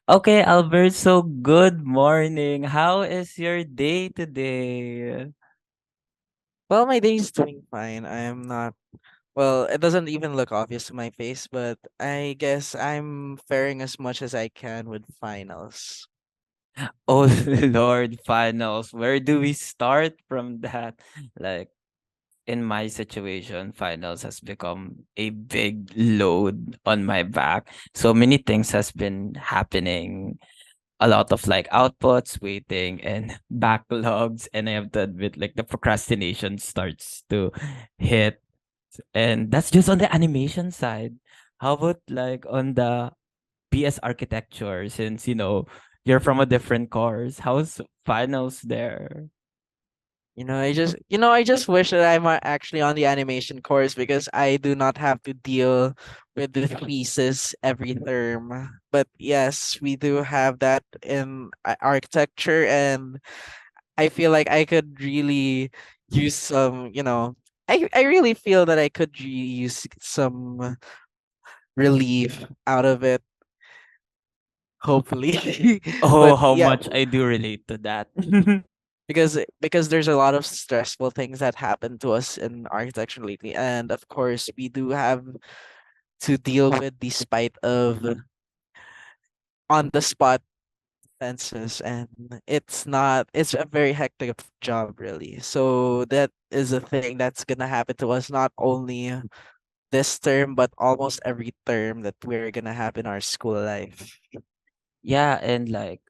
Okay, Albert, so good morning. How is your day today? Well, my day is doing fine. I'm not, well, it doesn't even look obvious to my face, but I guess I'm faring as much as I can with finals. Oh Lord, finals. Where do we start from that? Like in my situation, finals has become a big load on my back. So many things has been happening. A lot of like outputs, waiting, and backlogs. And I have to admit, like the procrastination starts to hit. And that's just on the animation side. How about like on the PS architecture, since you're from a different course? How's finals there? I just wish that I'm actually on the animation course because I do not have to deal with the thesis every term. But yes, we do have that in architecture, and I feel like I could really use I really feel that I could use some relief out of it, hopefully. Oh, But how yeah, much I do relate to that. because there's a lot of stressful things that happen to us in architecture lately, and of course we do have to deal with the spite of on the spot fences, and it's a very hectic job, really. So that is a thing that's gonna happen to us not only this term but almost every term that we're gonna have in our school life. Yeah, and like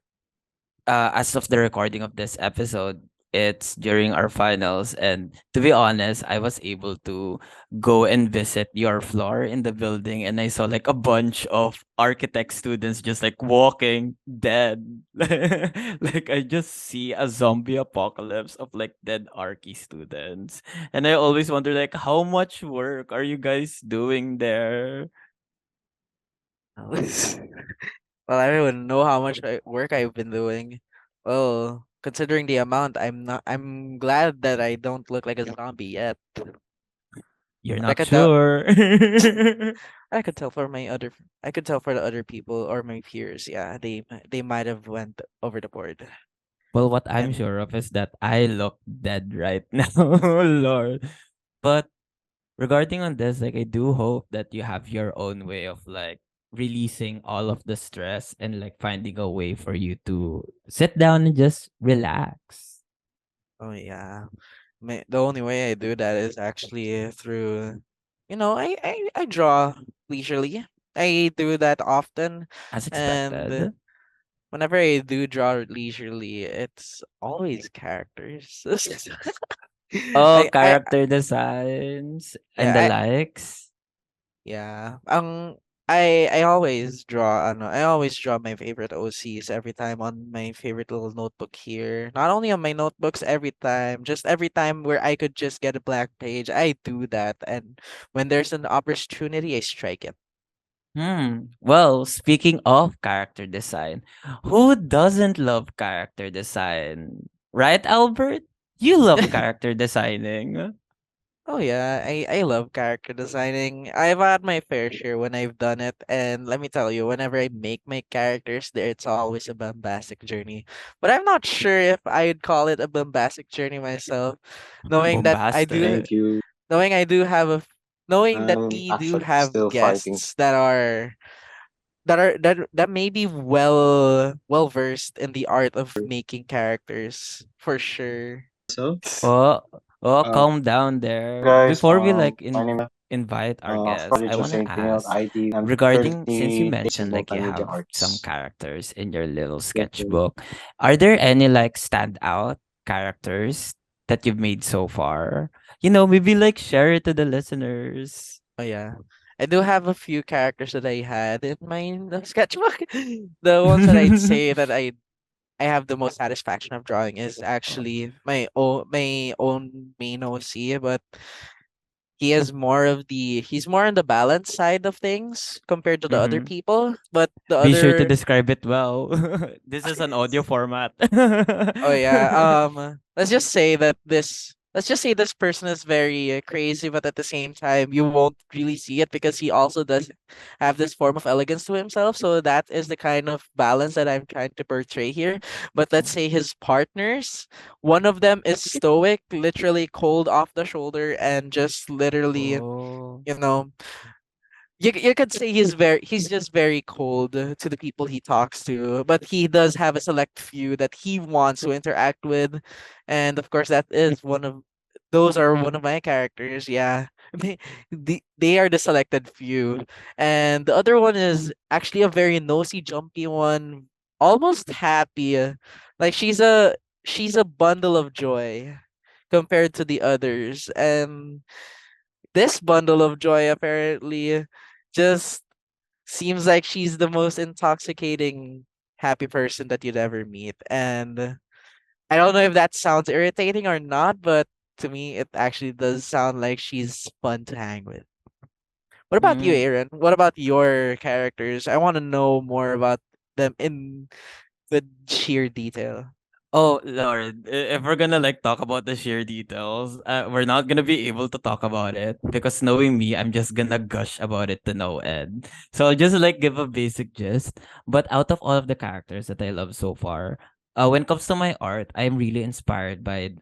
as of the recording of this episode, it's during our finals. And to be honest, I was able to go and visit your floor in the building. And I saw like a bunch of architect students just like walking dead. Like I just see a zombie apocalypse of like dead archi students. And I always wonder like how much work are you guys doing there? Well, I don't even know how much work I've been doing. Well, considering the amount, I'm glad that I don't look like a zombie yet. You're But I not could tell. sure. I could tell for my other. I could tell for the other people or my peers. Yeah, they might have went over the board. Well, what I'm And sure of is that I look dead right now, Lord. But regarding on this, like I do hope that you have your own way of like releasing all of the stress and like finding a way for you to sit down and just relax. oh yeah, the only way I do that is actually through. I draw leisurely. I do that often, As and expected. whenever I do draw leisurely, it's always characters. Oh, I character designs and the yeah, likes. yeah. I always draw my favorite OCs every time on my favorite little notebook here. Not only on my notebooks every time, just every time where I could just get a blank page, I do that. And when there's an opportunity, I strike it. Well, speaking of character design, who doesn't love character design? Right, Albert? You love character designing. Oh yeah, I love character designing. I've had my fair share when I've done it, and let me tell you, whenever I make my characters, there it's always a bombastic journey. But I'm not sure if I'd call it a bombastic journey myself, knowing that I do, Bombastic. knowing I do have a, f- knowing that we do have guests that may be well versed in the art of making characters for sure. Oh, oh, calm down there. Before we like invite our guests, I want to ask regarding since you mentioned like you have some characters in your little sketchbook, are there any like standout characters that you've made so far? Maybe like share it to the listeners. Oh yeah. I do have a few characters that I had in my sketchbook. The ones that I'd say that I have the most satisfaction of drawing is actually my own main OC, but he's more on the balance side of things compared to the other Mm-hmm. people. But the Be sure to other describe it well. This is an audio format. oh yeah, let's just say that let's just say this person is very crazy, but at the same time, you won't really see it because he also does have this form of elegance to himself. So that is the kind of balance that I'm trying to portray here. But let's say his partners, one of them is stoic, literally cold off the shoulder, and just literally, Oh. you know, you could say he's just very cold to the people he talks to, but he does have a select few that he wants to interact with, and of course that is one of those are one of my characters. Yeah, they are the selected few, and the other one is actually a very nosy, jumpy one, almost happy. Like she's a bundle of joy compared to the others, and this bundle of joy apparently just seems like she's the most intoxicating happy person that you'd ever meet. And I don't know if that sounds irritating or not, but to me it actually does sound like she's fun to hang with. What about you, Mm. Aaron? What about your characters? I want to know more about them in with sheer detail. Oh Lord, if we're gonna like talk about the sheer details, we're not gonna be able to talk about it because knowing me, I'm just gonna gush about it to no end. So I'll just like give a basic gist. But out of all of the characters that I love so far, when it comes to my art, I'm really inspired by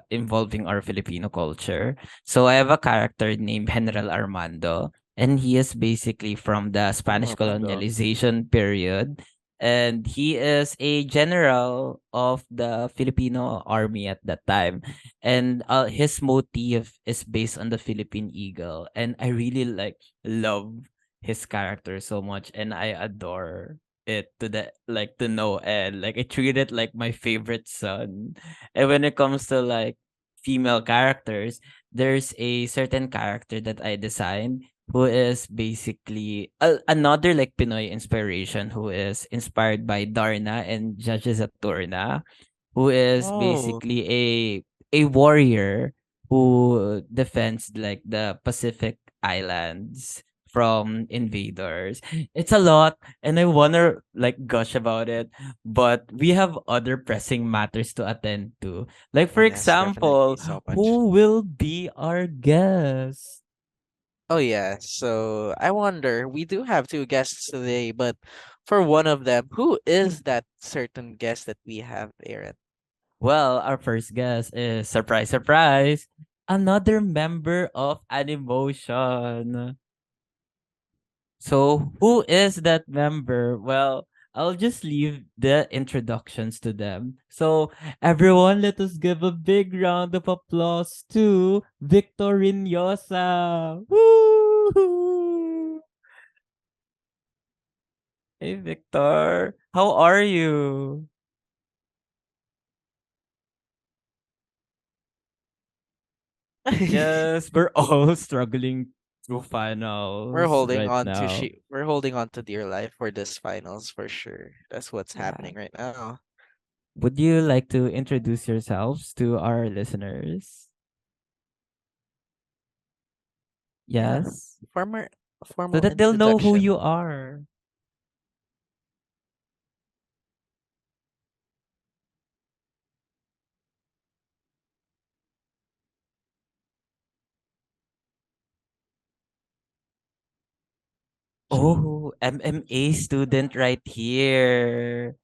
involving our Filipino culture. So I have a character named General Armando, and he is basically from the Spanish Armando. colonialization period, and he is a general of the Filipino army at that time. And his motif is based on the Philippine eagle, and I really like love his character so much, and I adore it to the like to no end. Like I treat it like my favorite son. And when it comes to like female characters, there's a certain character that I designed who is basically another like Pinoy inspiration, who is inspired by Darna and Judges at Turna, who is Oh, basically a warrior who defends like the Pacific Islands from invaders. It's a lot and I wanna like gush about it, but we have other pressing matters to attend to. Like oh for yes, definitely example, so much. who will be our guest? Oh yeah, so I wonder, we do have two guests today, but for one of them, who is that certain guest that we have, Aaron? Well, our first guest is surprise, surprise, another member of Animotion. So, who is that member? Well, I'll just leave the introductions to them. So, everyone, let us give a big round of applause to Victor Rinosa. Woo! Hey, Victor. How are you? Yes, we're all struggling through finals right now. We're holding on to dear life for this finals for sure. That's what's Yeah. happening right now. Would you like to introduce yourselves to our listeners? Yeah, Yes. former So formal that they'll know who introduction. you are. Oh, MMA student right here.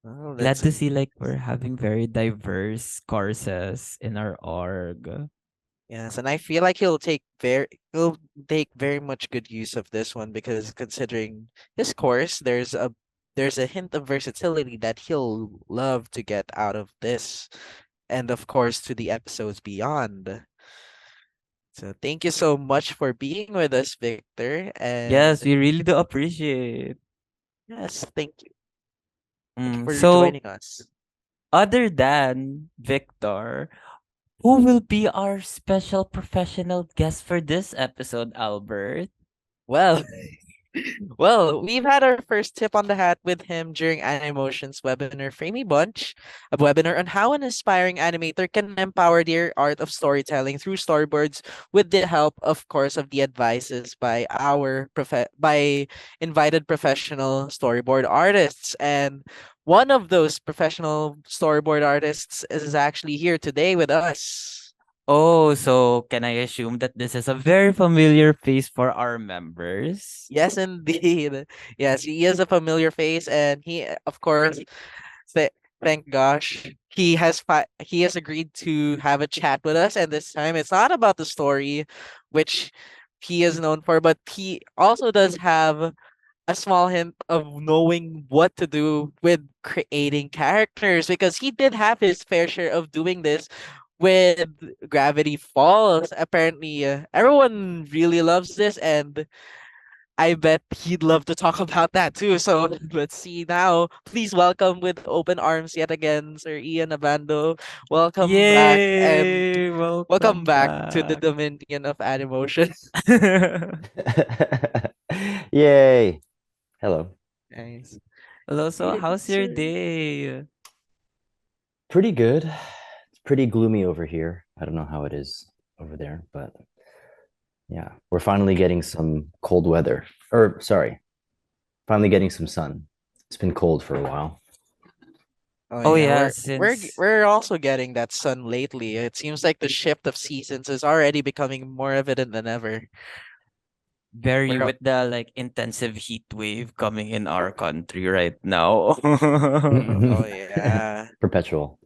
Oh, Glad to see like we're having very diverse courses in our org. yes, and I feel like he'll take very much good use of this one because considering his course, there's a hint of versatility that he'll love to get out of this, and of course to the episodes beyond. So thank you so much for being with us, Victor, Yes, and we really do appreciate. yes, thank you. Thank you for So joining us. other than Victor, who will be our special professional guest for this episode, Albert? Well, Well, we've had our first tip on the hat with him during Animotion's webinar Framey Bunch, a webinar on how an aspiring animator can empower their art of storytelling through storyboards with the help, of course, of the advices by by invited professional storyboard artists. And one of those professional storyboard artists is actually here today with us. Oh, so can I assume that this is a very familiar face for our members? Yes, indeed. Yes, he is a familiar face, and he, of course, th- thank gosh, he has agreed to have a chat with us. And this time, it's not about the story, which he is known for, but he also does have a small hint of knowing what to do with creating characters, because he did have his fair share of doing this with Gravity Falls. Apparently, everyone really loves this, and I bet he'd love to talk about that too. So let's see now. Please welcome with open arms yet again, Sir Ian Abando. Welcome back, and Yay! welcome Welcome back to the back. Dominion of Animotion. Yay. Hello. Nice. Hello, so Yeah, how's your sir. day? Pretty good. It's pretty gloomy over here. I don't know how it is over there, but yeah, we're finally getting some cold weather. Or, sorry, finally getting some sun. It's been cold for a while. Oh Oh yeah, yeah, we're since we're also getting that sun lately. It seems like the shift of seasons is already becoming more evident than ever. very We're with the like intensive heat wave coming in our country right now. oh yeah. Perpetual.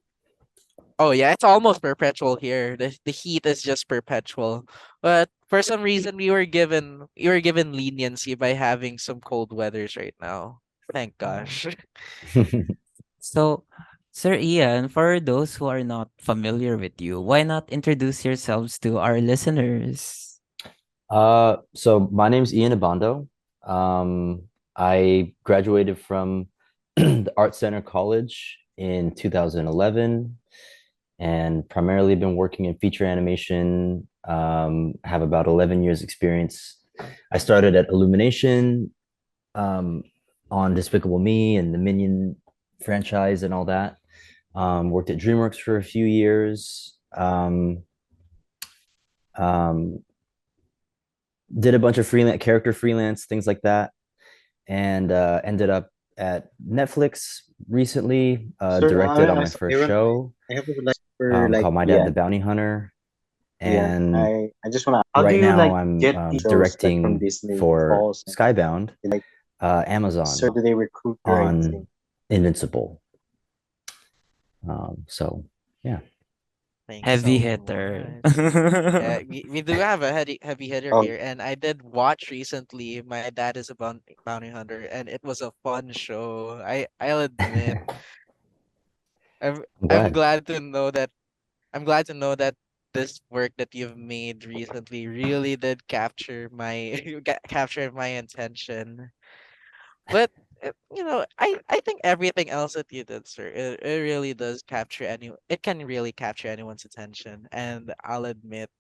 Oh yeah, it's almost perpetual here. The heat is just perpetual. But for some reason we were given leniency by having some cold weathers right now. Thank gosh. So, Sir Ian, for those who are not familiar with you, why not introduce yourselves to our listeners? So my name's Ian Abando. I graduated from the Art Center College in 2011 and primarily been working in feature animation. Have about 11 years experience. I started at Illumination um, on Despicable Me and the Minion franchise and all that. Worked at DreamWorks for a few years. Um, did a bunch of freelance character freelance things like that, and ended up at Netflix recently. Directed on my first show called My Dad the Bounty Hunter, and right now I'm directing for Skybound, Amazon on Invincible. So yeah. Thank you Heavy so hitter. much. Yeah, we do have a heavy hitter here, and I did watch recently. My dad is a bounty hunter, and it was a fun show. I'll admit. I'm I'm I'm glad. glad to know that I'm glad to know that this work that you've made recently really did capture my capture my attention. But I think everything else that you did, sir, it really does capture it can really capture anyone's attention. And I'll admit,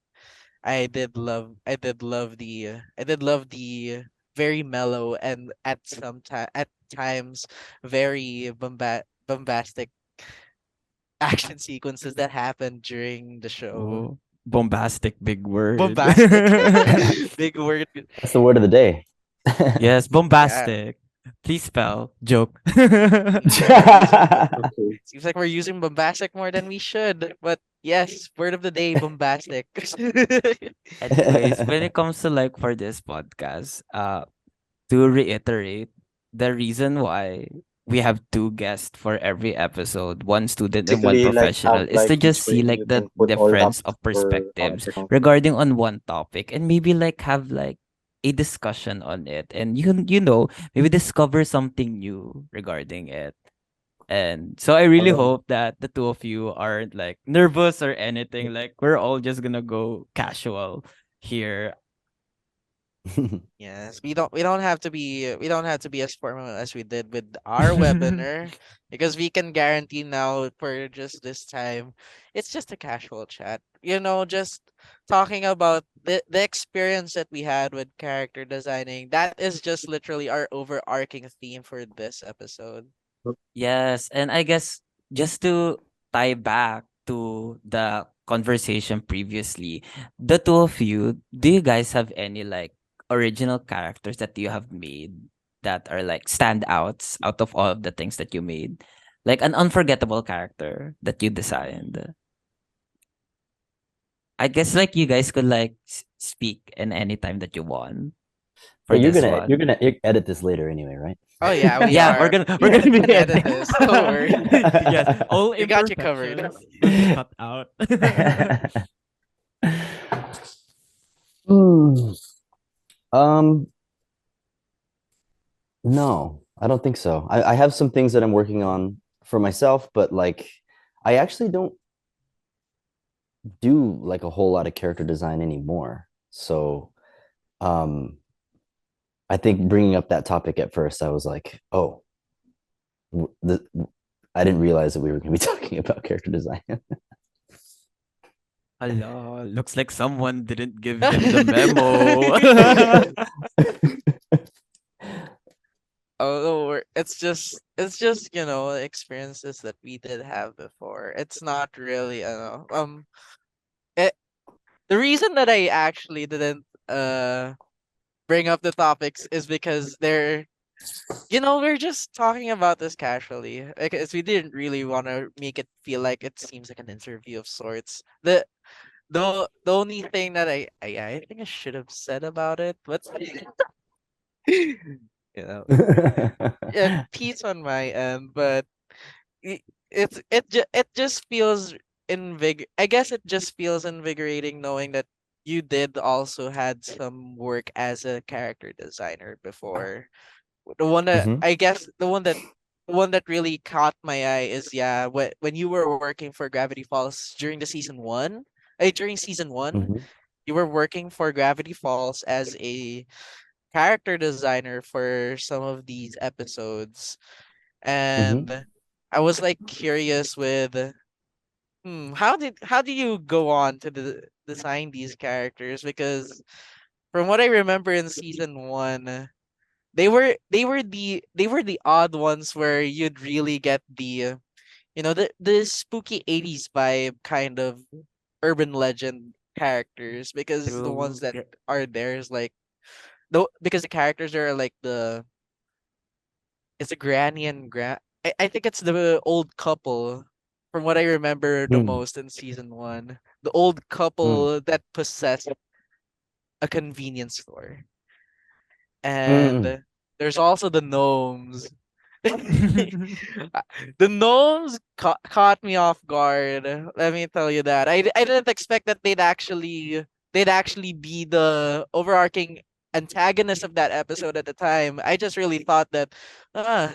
I did love the very mellow and at times very bombastic action sequences that happened during the show. Oh, bombastic big word. Bombastic, big word. That's the word of the day. Yes, Yeah, bombastic. Please spell joke. seems like we're using seems like we're using bombastic more than we should. But yes, word of the day, bombastic. Anyways, when it comes to like for this podcast, to reiterate, the reason why we have two guests for every episode, one student and one professional, is to just see like the difference of perspectives regarding on one topic and maybe like have like a discussion on it and you know maybe discover something new regarding it. And so I really hope that the two of you aren't like nervous or anything. Like we're all just gonna go casual here. Yes, we don't have to be as formal as we did with our webinar, because we can guarantee now for just this time, it's just a casual chat. Just talking about the experience that we had with character designing. That is just literally our overarching theme for this episode. Yes, and I guess just to tie back to the conversation previously, the two of you, do you guys have any like original characters that you have made that are like standouts out of all of the things that you made? Like an unforgettable character that you designed? I guess like you guys could like speak in any time that you want for But this you're one. gonna edit this later anyway, right? Oh yeah, we Yeah, we're are. gonna we're We gonna be can edit editing. this. Don't worry. Yes, all We got you covered. imperfections will be cut out. Hmm. Um, no, I don't think so. I have some things that I'm working on for myself, but like I actually don't do like a whole lot of character design anymore. So um I think bringing up that topic at first, I was like, oh, the I didn't realize that we were going to be talking about character design. Hello, looks like someone didn't give him the memo. Oh, it's just experiences that we did have before. It's not really it, the reason that I actually didn't bring up the topics is because we're just talking about this casually, because we didn't really want to make it feel like it seems like an interview of sorts. The only thing that I think I should have said about it, but you know peace on my end, but it just feels I guess it just feels invigorating knowing that you did also had some work as a character designer before. The one that Hmm. I guess the one that really caught my eye is, yeah, when you were working for Gravity Falls during season 1, Hmm. you were working for Gravity Falls as a character designer for some of these episodes. Hmm. And I was like curious with, how do you go on to design these characters? Because from what I remember in season 1, they were the odd ones where you'd really get the spooky 80s vibe kind of urban legend characters, because the ones True. that are there is like, though, because the characters are like it's a granny and I think it's the old couple, from what I remember the Mm. most in season 1. The old Mm. couple that possess a convenience store. Mm. And there's also the gnomes. The gnomes caught me off guard. Let me tell you that. I didn't expect that they'd actually be the overarching antagonist of that episode at the time. I just really thought that, ah,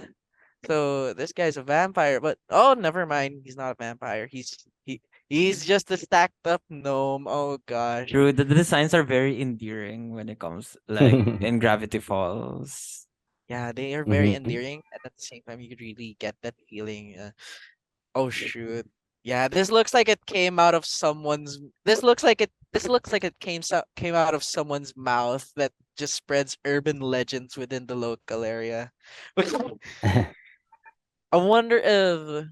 so this guy's a vampire, but oh, never mind. He's not a vampire. He's just a stacked up gnome. Oh gosh. True. The designs are very endearing when it comes like in Gravity Falls. Yeah, they are very Mhm. endearing, and at the same time, you could really get that feeling. Oh shoot. Yeah, this looks like it came out of someone's. This looks like it came out of someone's mouth that just spreads urban legends within the local area. I wonder if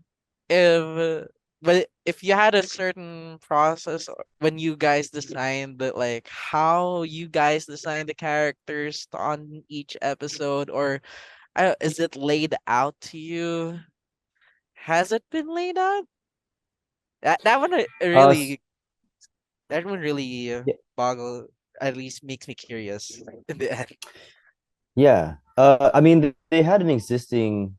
but if you had a certain process when you guys designed like how you guys designed the characters on each episode, or is it laid out to you? Has it been laid out? That one S- really yeah, boggle at least makes me curious in the end. yeah. I mean, they had an existing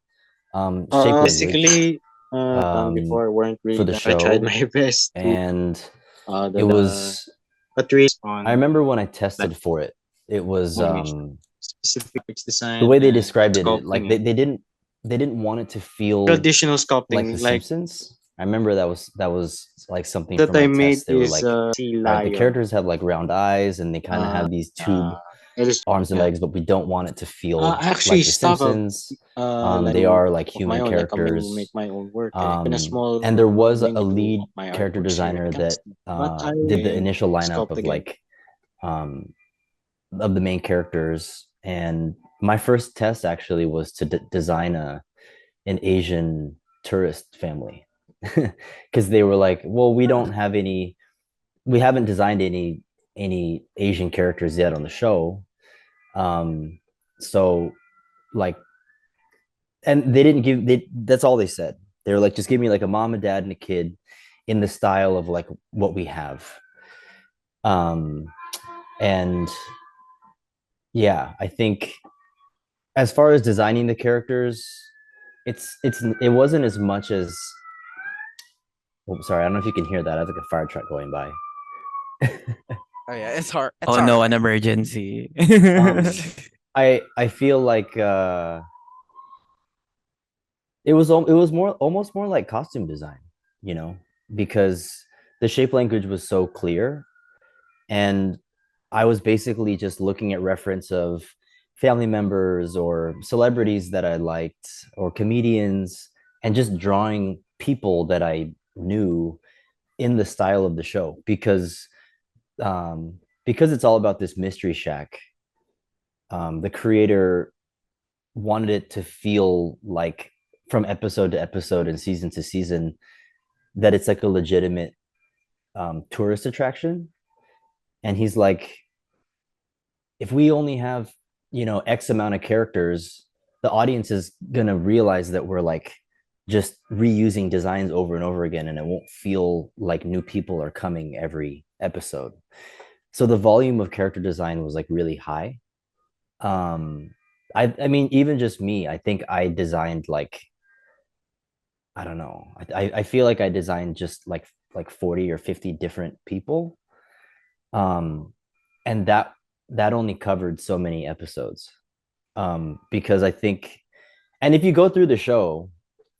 shape language Basically, um before weren't for really the that. I tried show, my best to and it the was. patrice I on remember when I like tested for it, it was animation, specific graphics the design way they and described it. Like sculpting and they didn't want it to feel traditional like sculpting. The Like Simpsons. I remember that was like something that from I my made test. They were is like, sea all right, the lion. characters have like round eyes and they kind of Uh, have these tube uh, It is arms and yeah. legs, but we don't want it to feel I actually like The start of Simpsons. They line are like of my human own, like I mean, make characters. my own work, in a And there small was a mini tool lead of my character artworks here. I designer can that see, but I did the initial lineup sculpt of again. like of the main characters. And my first test actually was to design an Asian tourist family because they were like, well, we haven't designed any Asian characters yet on the show. So like, and they didn't give that's all they said. They were like, just give me like a mom and dad and a kid in the style of like what we have. Um, and yeah, I think as far as designing the characters, it wasn't as much as, oh, sorry, I don't know if you can hear that. I have like a fire truck going by. Oh yeah, it's hard. It's Oh all no, an right. emergency. I feel like it was more almost more like costume design, you know, because the shape language was so clear, and I was basically just looking at reference of family members or celebrities that I liked or comedians, and just drawing people that I knew in the style of the show, because it's all about this mystery shack. The creator wanted it to feel like, from episode to episode and season to season, that it's like a legitimate tourist attraction. And he's like, if we only have, X amount of characters, the audience is gonna realize that we're like just reusing designs over and over again, and it won't feel like new people are coming every episode. So the volume of character design was like really high. um I mean, even just me, I think I designed like, I don't know, I feel like I designed just like 40 or 50 different people. um and that only covered so many episodes. Because I think, and if you go through the show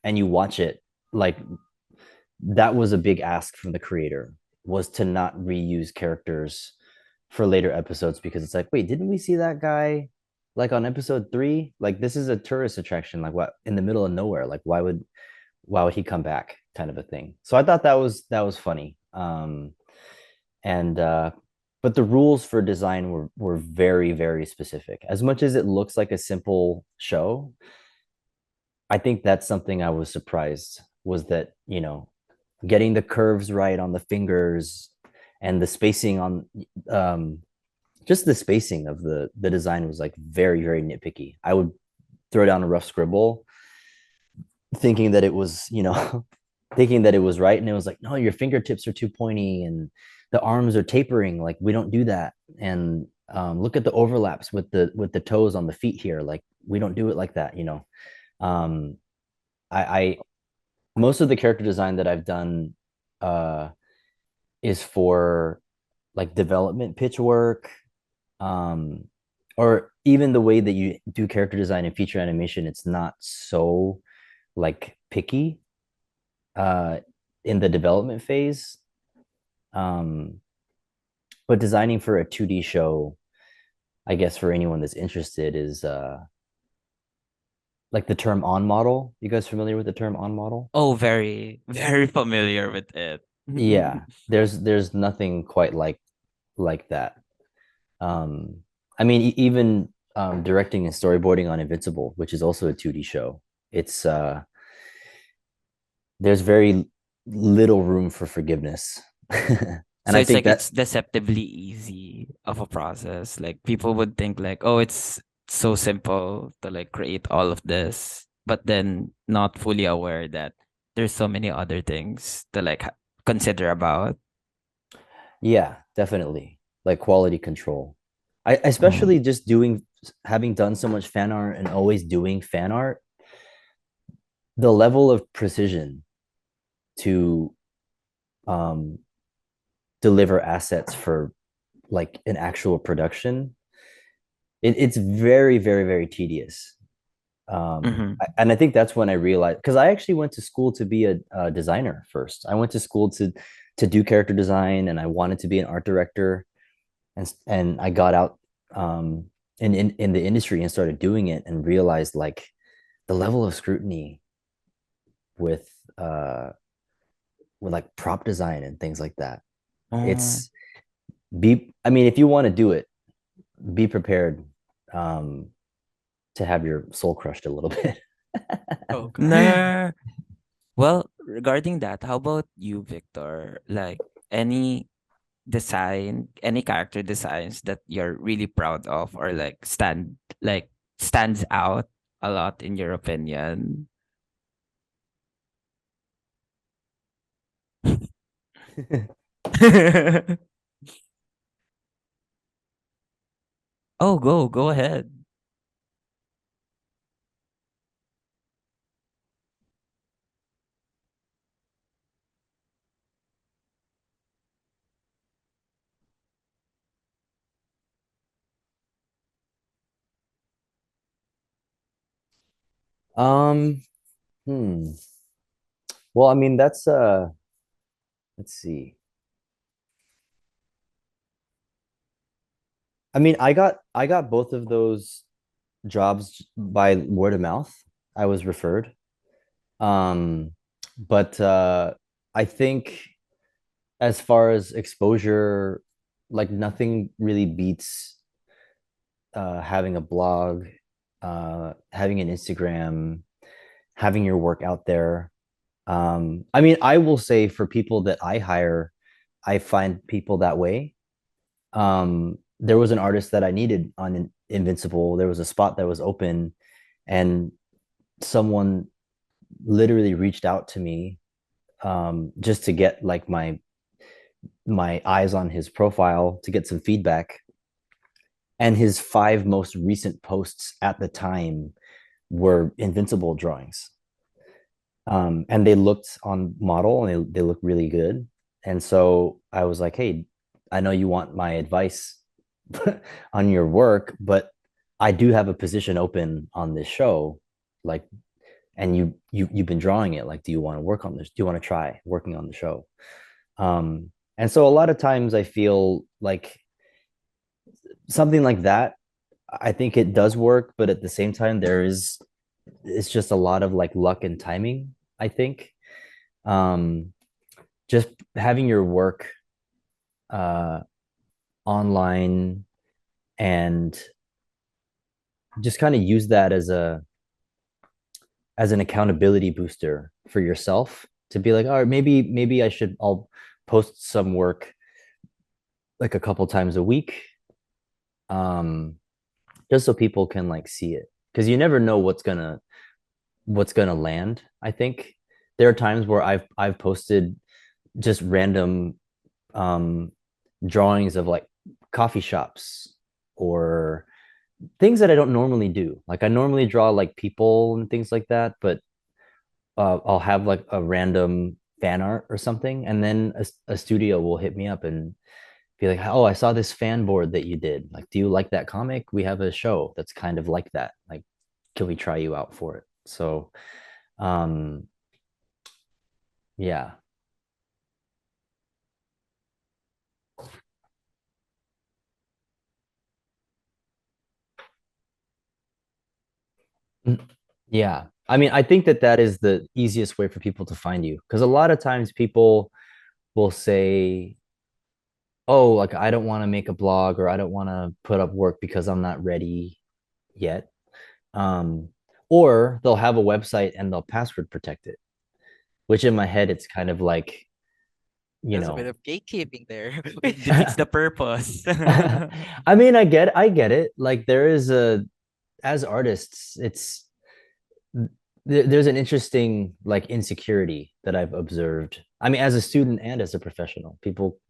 and you watch it, like, that was a big ask from the creator, was to not reuse characters for later episodes, because it's like, wait, didn't we see that guy like on episode 3? Like, this is a tourist attraction, like, what, in the middle of nowhere, like, why would he come back, kind of a thing. So I thought that was funny. And But the rules for design were very, very specific. As much as it looks like a simple show, I think that's something I was surprised, was that, getting the curves right on the fingers, and the spacing on, um just the spacing of the design was like very, very nitpicky. I would throw down a rough scribble thinking that it was, thinking that it was right, and it was like, no, your fingertips are too pointy, and the arms are tapering, like, we don't do that. And look at the overlaps with the toes on the feet here, like, we don't do it like that, um I most of the character design that I've done uh is for like development pitch work, um or even the way that you do character design and feature animation. It's not so like picky uh in the development phase. um but designing for a 2D show, I guess, for anyone that's interested, is like the term on model. You guys familiar with the term on model? Oh, very, very familiar with it. Yeah, there's nothing quite like that. I mean, even directing and storyboarding on Invincible, which is also a 2D show, it's there's very little room for forgiveness. And So I it's think like that, it's deceptively easy of a process. Like people would think like, oh, it's so simple to like create all of this, but then not fully aware that there's so many other things to like consider about. yeah, definitely, like quality control. I Oh. especially just having done so much fan art and always doing fan art, the level of precision to um deliver assets for like an actual production, it's very, very, very tedious. Mhm. And I think that's when I realized, because I actually went to school to be a designer first. I went to school to do character design, and I wanted to be an art director. And I got out in the industry and started doing it and realized like the level of scrutiny with with like prop design and things like that. Oh. It's I mean, if you want to do it, be prepared um to have your soul crushed a little bit. Oh god. Nah. Well, regarding that, how about you, Victor? Like any character designs that you're really proud of or stands out a lot in your opinion? Oh, go ahead. um well, I mean, that's let's see. I mean, I got both of those jobs by word of mouth. I was referred. Um, but I think as far as exposure, like nothing really beats having a blog, having an Instagram, having your work out there. I mean, I will say for people that I hire, I find people that way. There was an artist that I needed on Invincible. There was a spot that was open, and someone literally reached out to me just to get like my eyes on his profile to get some feedback. And his 5 most recent posts at the time were Invincible drawings. And they looked on model and they look really good. And so I was like, hey, I know you want my advice on your work, but I do have a position open on this show. Like, and you've been drawing it. Like, do you want to work on this? Do you want to try working on the show? And so a lot of times I feel like something like that, I think it does work, but at the same time, it's just a lot of like luck and timing, I think. Um, just having your work uh, online and just kind of use that as an accountability booster for yourself to be like, all right, maybe I'll post some work like a couple times a week, um, just so people can like see it, because you never know what's gonna land. I think there are times where I've posted just random um, drawings of like coffee shops or things that I don't normally do. Like I normally draw like people and things like that, but I'll have like a random fan art or something, and then a studio will hit me up and be like, "Oh, I saw this fan board that you did. Like, do you like that comic? We have a show that's kind of like that. Like, can we try you out for it?" So, um, yeah. Mm, yeah. I mean, I think that that is the easiest way for people to find you, because a lot of times people will say, "Oh, like I don't want to make a blog or I don't want to put up work because I'm not ready yet." Um, or they'll have a website and they'll password protect it, which in my head it's kind of like, you There's a bit know, of gatekeeping there. It defeats the purpose. I mean, I get it. Like there is as artists, there's an interesting like insecurity that I've observed. I mean, as a student and as a professional, people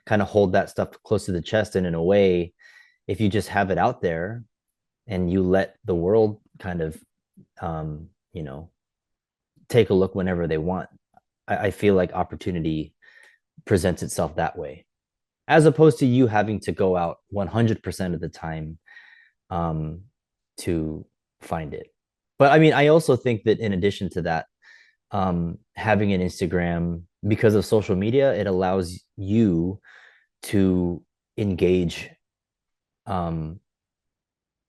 kind of hold that stuff close to the chest, and in a way, if you just have it out there and you let the world kind of you know, take a look whenever they want, I feel like opportunity presents itself that way, as opposed to you having to go out 100% of the time um, to find it. But I mean, I also think that in addition to that, having an Instagram, because of social media, it allows you to engage um,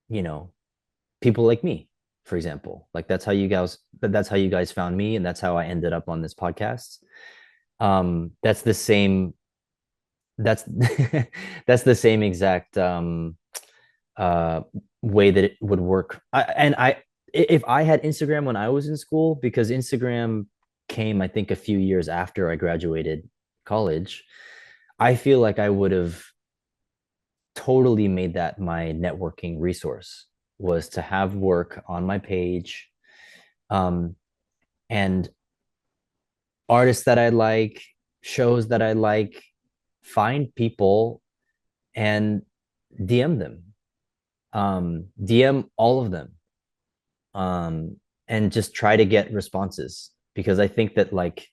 you know, people like me, for example. Like that's how you guys found me, and that's how I ended up on this podcast. That's the same that's that's the same exact uh way that it would work. If I had Instagram when I was in school, because Instagram came I think a few years after I graduated college, I feel like I would have totally made that my networking resource, was to have work on my page, um and artists that I like, shows that I like, find people and DM them, DM all of them, and just try to get responses, because I think that like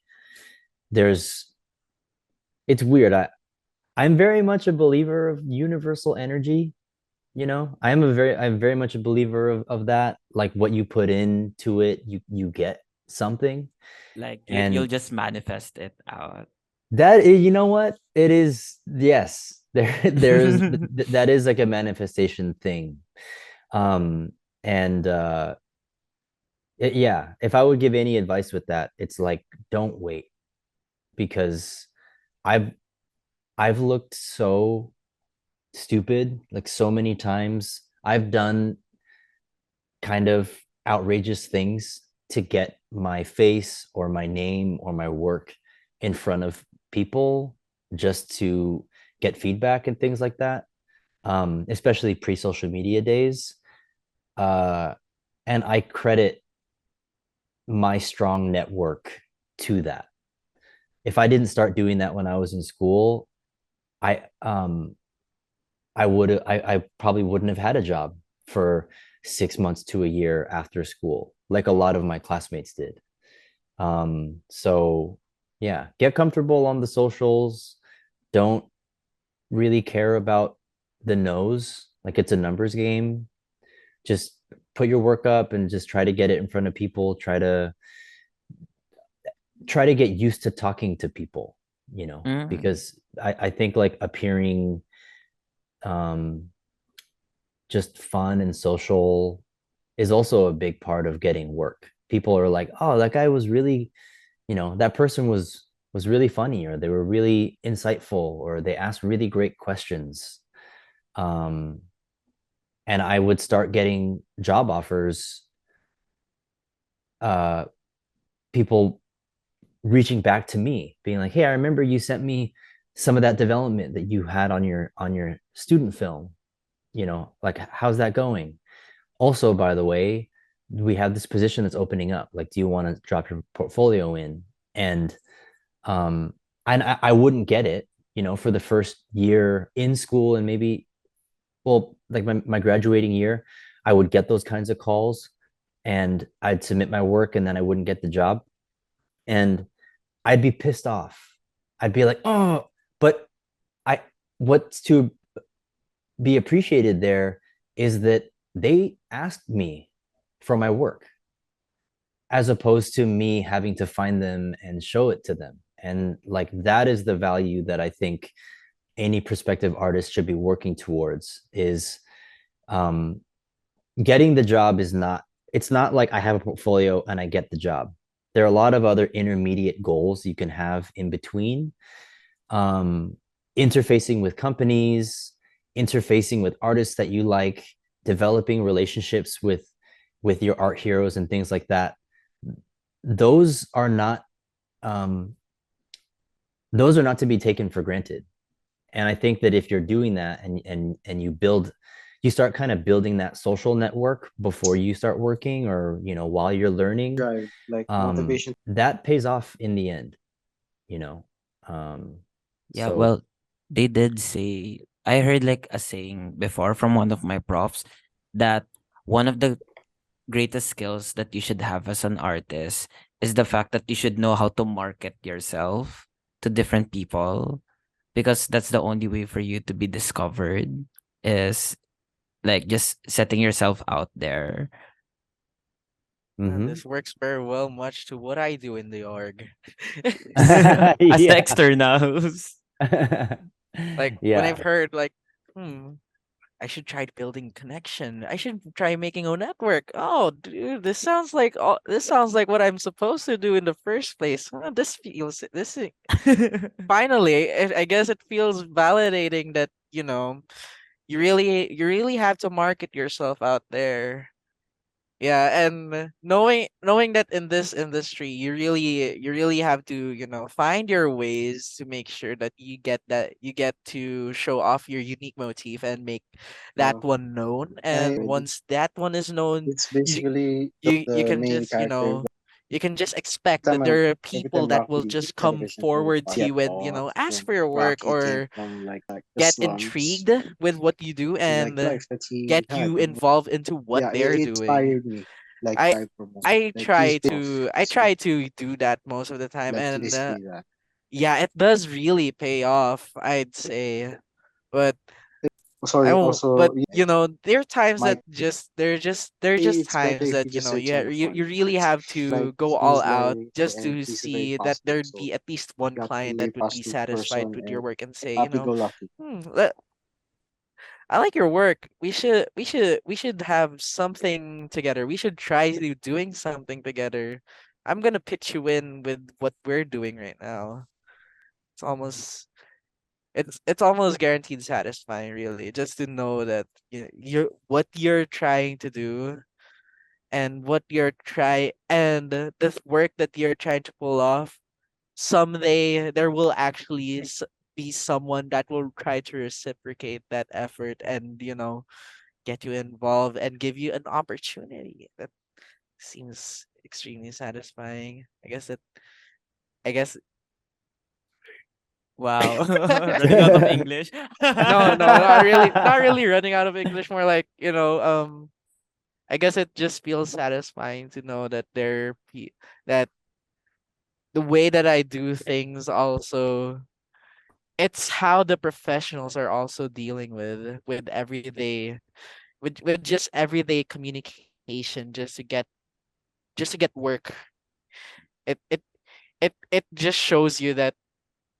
there's it's weird. I'm very much a believer of universal energy. I'm very much a believer of that. Like what you put into it, you get something. Like you'll And just manifest it out. that is, you know what? It is, yes. That is like a manifestation thing. Um and yeah, if I would give any advice with that, it's like don't wait, because I've I've looked so stupid like so many times. I've done kind of outrageous things to get my face or my name or my work in front of people, just to get feedback and things like that, especially pre-social media days. uh, and I credit my strong network to that. If I didn't start doing that when I was in school, I I probably wouldn't have had a job for 6 months to a year after school, like a lot of my classmates did. So yeah, get comfortable on the socials. Don't really care about the no's, like it's a numbers game. Just put your work up and just try to get it in front of people. Try to get used to talking to people, Mm. because I think like appearing um just fun and social is also a big part of getting work. People are like, oh, that guy was really, that person was really funny, or they were really insightful, or they asked really great questions. um and I would start getting job offers, uh people reaching back to me being like, hey, I remember you sent me some of that development that you had on your student film, like how's that going? Also, by the way, we have this position that's opening up, like do you want to drop your portfolio in? And um I wouldn't get it, for the first year in school, and maybe, well, like my graduating year, I would get those kinds of calls, and I'd submit my work, and then I wouldn't get the job, and I'd be pissed off. I'd be like, oh, but I what's to be appreciated there is that they asked me for my work, as opposed to me having to find them and show it to them. And like that is the value that I think any prospective artist should be working towards, is um, getting the job. It's not like I have a portfolio and I get the job. There are a lot of other intermediate goals you can have in between, um, interfacing with companies, interfacing with artists that you like, developing relationships with your art heroes and things like that. Those are not um, those are not to be taken for granted. And I think that if you're doing that, and you start kind of building that social network before you start working, or while you're learning, Drive, like motivation. that pays off in the end, you know um Yeah, so well, they did say, I heard like a saying before from one of my profs, that one of the greatest skills that you should have as an artist is the fact that you should know how to market yourself to different people, because that's the only way for you to be discovered, is like just setting yourself out there. And mhm. this works very well much to what I do in the org. As the Yeah. externals. Like when I've Yeah. heard like, hmm, I should try building connection. I should try making a network. Oh, dude, this sounds like what I'm supposed to do in the first place. This feels this i- finally, I guess it feels validating that, you really have to market yourself out there. Yeah, and knowing that in this industry, you really have to, find your ways to make sure that you get to show off your unique motif and make that Uh, one known. I And once that one is known, it's you basically you the can main just, character. you can just expect Time that I'm there are every people time that will Rocky just come celebrations will forward to get you and, lost ask when for your work Rocky came or from like the get slums. intrigued with what you do He like and life that he get had. you involved into what Yeah, they're it doing. inspired me. Like I five for more. I Like he's try big boss, to I basically. try to do that most of the time, Like and basically that. yeah, it does really pay off, I'd say. But I Sorry. won't. But Also, there are times Mike. that there are just It's better times if that you just you search him for you fun. you really have to Like go all he's out very just and to he's a very see that positive there'd soul. be at least one Got to client be a that would be positive satisfied person with your and work and say, happy-go-lucky. I like your work. We should have something together. We should try doing something together. I'm gonna pitch you in with what we're doing right now. It's almost it's almost guaranteed satisfying, really, just to know that what you're trying to do and the work that you're trying to pull off. Someday there will actually be someone that will try to reciprocate that effort and get you involved and give you an opportunity. That seems extremely satisfying. I guess Wow. Running out of English. no, no, not really running out of English, more like, I guess it just feels satisfying to know that that the way that I do things also, it's how the professionals are also dealing with just everyday communication just to get work. It it it it just shows you that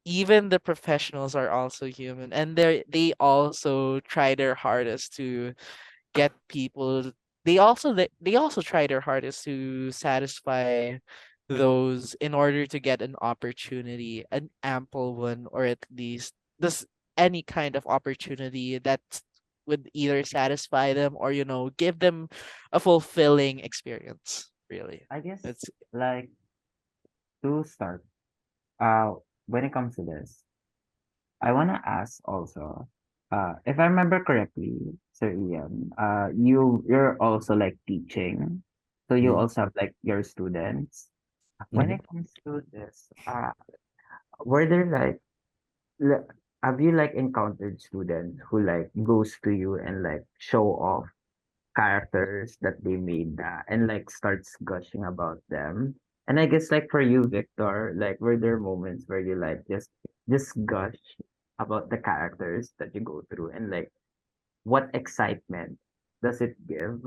even the professionals are also human, and they also try their hardest to get people. They also try their hardest to satisfy those in order to get an opportunity, an ample one, or at least this any kind of opportunity that would either satisfy them or give them a fulfilling experience, really. I guess It's like to start, uh, when it comes to this, I wanna ask also, if I remember correctly, Sir Ian, you're also like teaching, so you Mhm, also have like your students. When mhm. it comes to this, were there like, le- have you like encountered students who like goes to you and like show off characters that they made and like starts gushing about them. And I guess like for you, Victor, like were there moments where you like just gush about the characters that you go through and like what excitement does it give?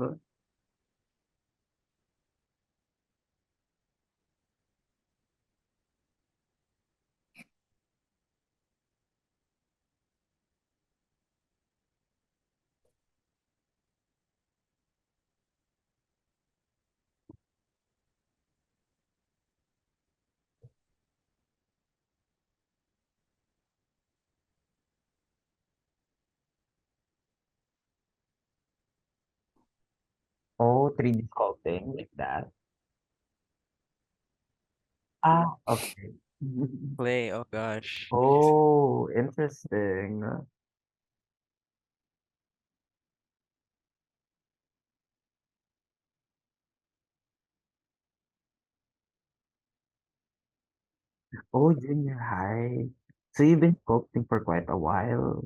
Oh, 3D sculpting like that. Ah, okay. play. Oh gosh. Oh, interesting. Oh, junior high. So you've been sculpting for quite a while.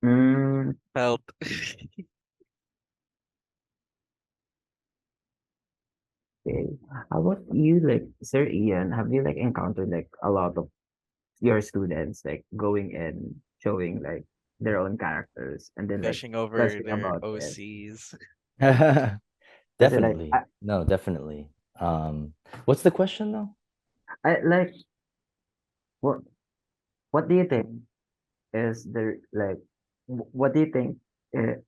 Mm, Felt. okay. How about you, like, Sir Ian? Have you like encountered like a lot of your students like going and showing like their own characters and then like Gushing over gushing their about it. OCs. Kasi like Definitely. No, definitely. What's the question though? I like what what do you think is the like what do you think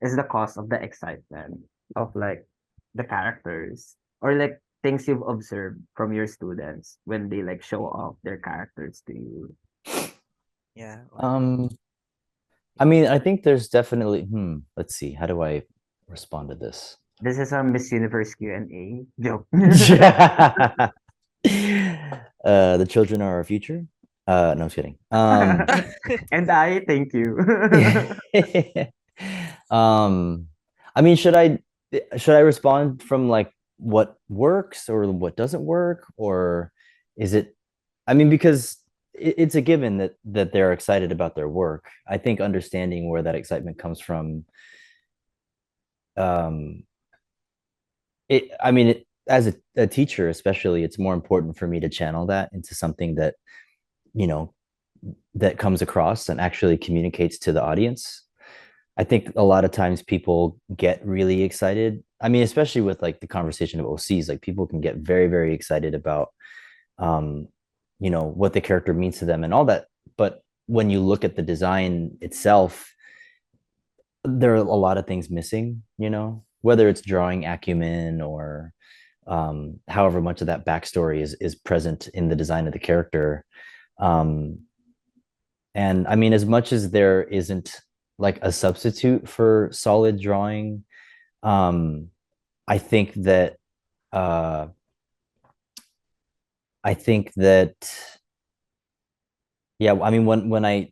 is the cause of the excitement of like the characters or like things you've observed from your students when they like show off their characters to you? Yeah. I mean, I think there's definitely, let's see, how do I respond to this? This is a Miss Universe Q&A joke. The children are our future. No, I'm just kidding. And I thank you. I mean, should I respond from like what works or what doesn't work, or is it? I mean, because it's a given that they're excited about their work. I think understanding where that excitement comes from, um, I mean, as a teacher, especially, it's more important for me to channel that into something that, you know, that comes across and actually communicates to the audience. I think a lot of times people get really excited. I mean, especially with like the conversation of OCs, like people can get very, very excited about, um, what the character means to them and all that. But when you look at the design itself, there are a lot of things missing, whether it's drawing acumen or however much of that backstory is present in the design of the character. Um, and I mean, as much as there isn't like a substitute for solid drawing, um, I think that uh, I think that yeah, I mean, when I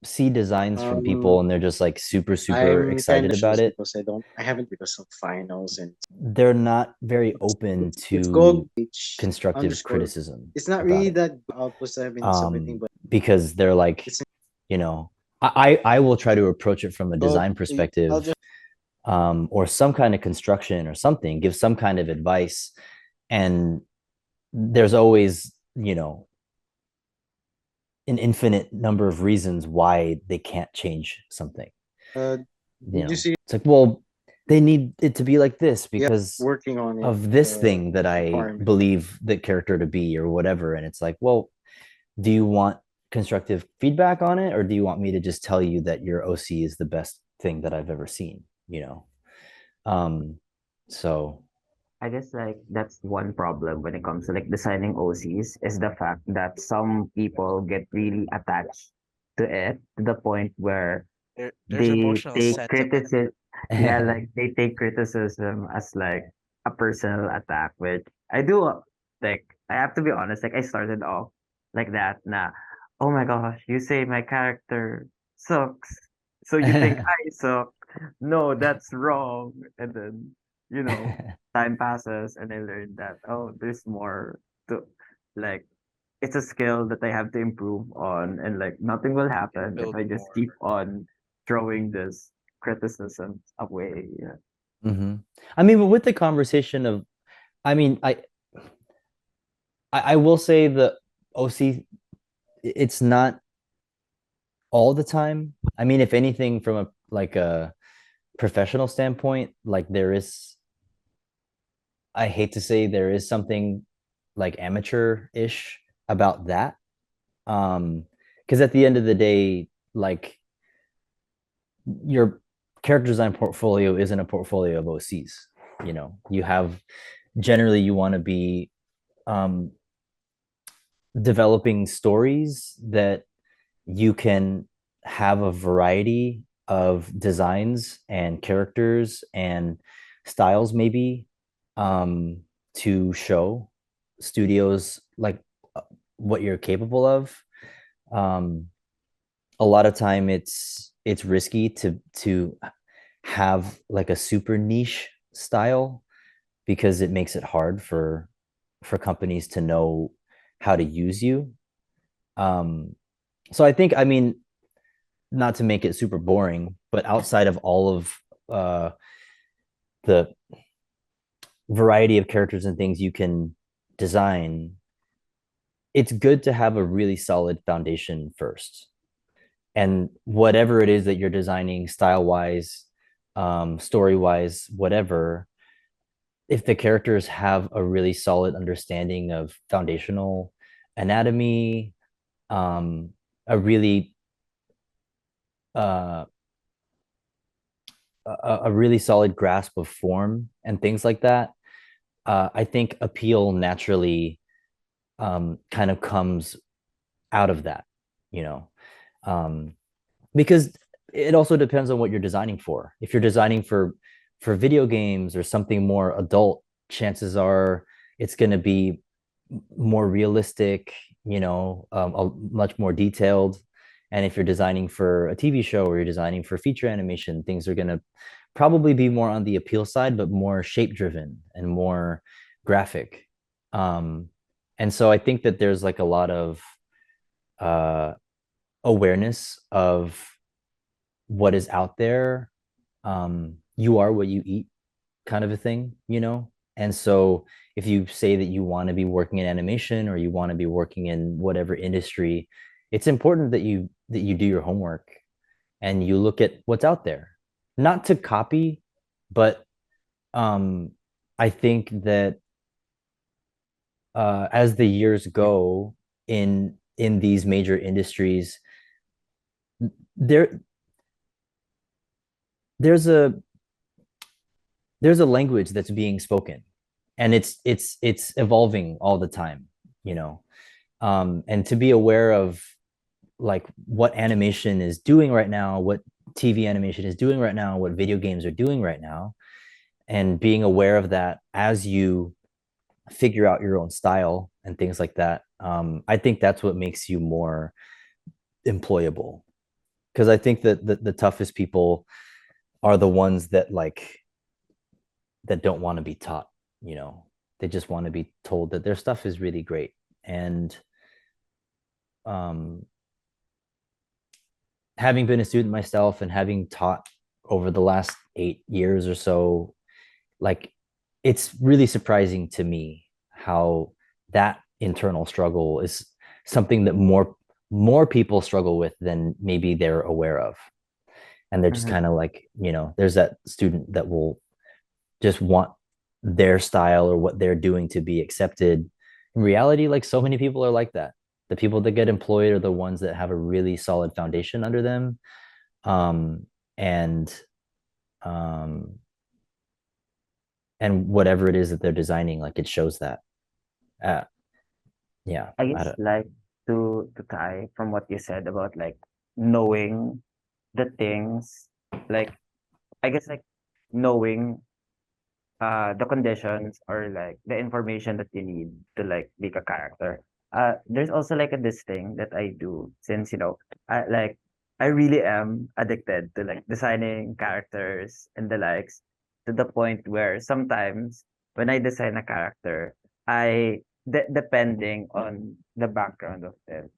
see designs from people and they're just like super super I'm kind excited of about shoes it, because I haven't because of finals and they're not very open it's called to H constructive underscore. criticism It's not about really it. that outpost I've been submitting, but Because they're like, it's you know, I will try to approach it from a called. design I'll perspective, just or some kind of construction or something, give some kind of advice. And there's always, an infinite number of reasons why they can't change something. did you see? It's like, well, they need it to be like this Yeah, because working on it. of this thing that I requirement. believe the character to be or whatever. And it's like, well, do you want constructive feedback on it, or do you want me to just tell you that your OC is the best thing that I've ever seen? So I guess like that's one problem when it comes to like designing OCs is the fact that some people get really attached to it to the point where There's they emotional take sentiment. criticism, yeah, like they take criticism as like a personal attack, which I do like. I have to be honest, like I started off like that. Nah, oh my gosh, you say my character sucks, so you think I suck? No, that's wrong. And then time passes, and I learned that there's more to like. It's a skill that I have to improve on, and like nothing will happen if Build I just more. keep on throwing this criticism away. Yeah. I mean, but with the conversation of, I mean, I will say the OC, it's not all the time. I mean, if anything, from a professional standpoint, like there is, I hate to say there is something like amateur-ish about that. Because at the end of the day, like your character design portfolio isn't a portfolio of OCs. You have generally you want to be um, developing stories that you can have a variety of designs and characters and styles maybe, to show studios like what you're capable of. um, a lot of time it's risky to have like a super niche style because it makes it hard for companies to know how to use you. So I think, I mean, not to make it super boring, but outside of all of uh, the variety of characters and things you can design, it's good to have a really solid foundation first. and whatever it is that you're designing, style wise, story wise, whatever, if the characters have a really solid understanding of foundational anatomy, a really uh, a really solid grasp of form and things like that, I think appeal naturally kind of comes out of that, you know, um, because it also depends on what you're designing for. If you're designing for video games or something more adult, chances are it's going to be more realistic, you know, much more detailed. And if you're designing for a TV show or you're designing for feature animation, things are going to probably be more on the appeal side, but more shape driven and more graphic. Um, and so I think that there's like a lot of uh, awareness of what is out there. You are what you eat, kind of a thing, you know? And so if you say that you want to be working in animation or you want to be working in whatever industry, it's important that you do your homework and you look at what's out there. Not to copy, but um I think that as the years go in these major industries, there there's a there's a language that's being spoken, and it's evolving all the time, you know. And to be aware of like what animation is doing right now, what TV animation is doing right now, what video games are doing right now, and being aware of that as you figure out your own style and things like that. I think that's what makes you more employable, because I think that the toughest people are the ones that like that don't want to be taught, you know. They just want to be told that their stuff is really great. And um having been a student myself and having taught over the last 8 years or so, like it's really surprising to me how that internal struggle is something that more people struggle with than maybe they're aware of. And they're just Mhm. kind of like, you know, there's that student that will just want their style or what they're doing to be accepted. In reality, like so many people are like that. The people that get employed are the ones that have a really solid foundation under them. Um, and um, and whatever it is that they're designing, like it shows that. Uh, yeah, I I guess don't. like to tie from what you said about like knowing the things, like I guess like knowing the conditions or like the information that you need to like make a character. There's also like a this thing that I do since I really am addicted to like designing characters and the likes, to the point where sometimes when I design a character, depending on the background of it,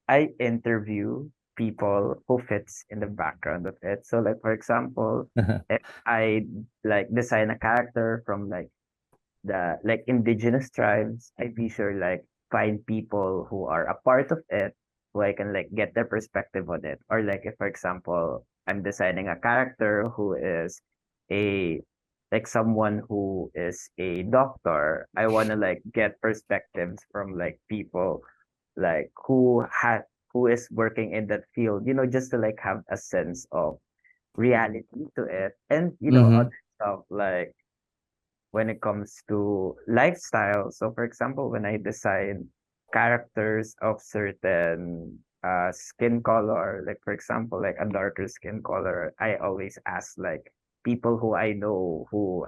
I interview people who fits in the background of it. So like for example, if I like design a character from like the like indigenous tribes, I be sure like find people who are a part of it, who I can like get their perspective on it. Or like if for example I'm designing a character who is a like someone who is a doctor, I wanna like get perspectives from like people like who is working in that field, just to like have a sense of reality to it. And Mm-hmm. other stuff like when it comes to lifestyle. So for example, when I design characters of certain skin color, like for example, like a darker skin color, I always ask like people who I know who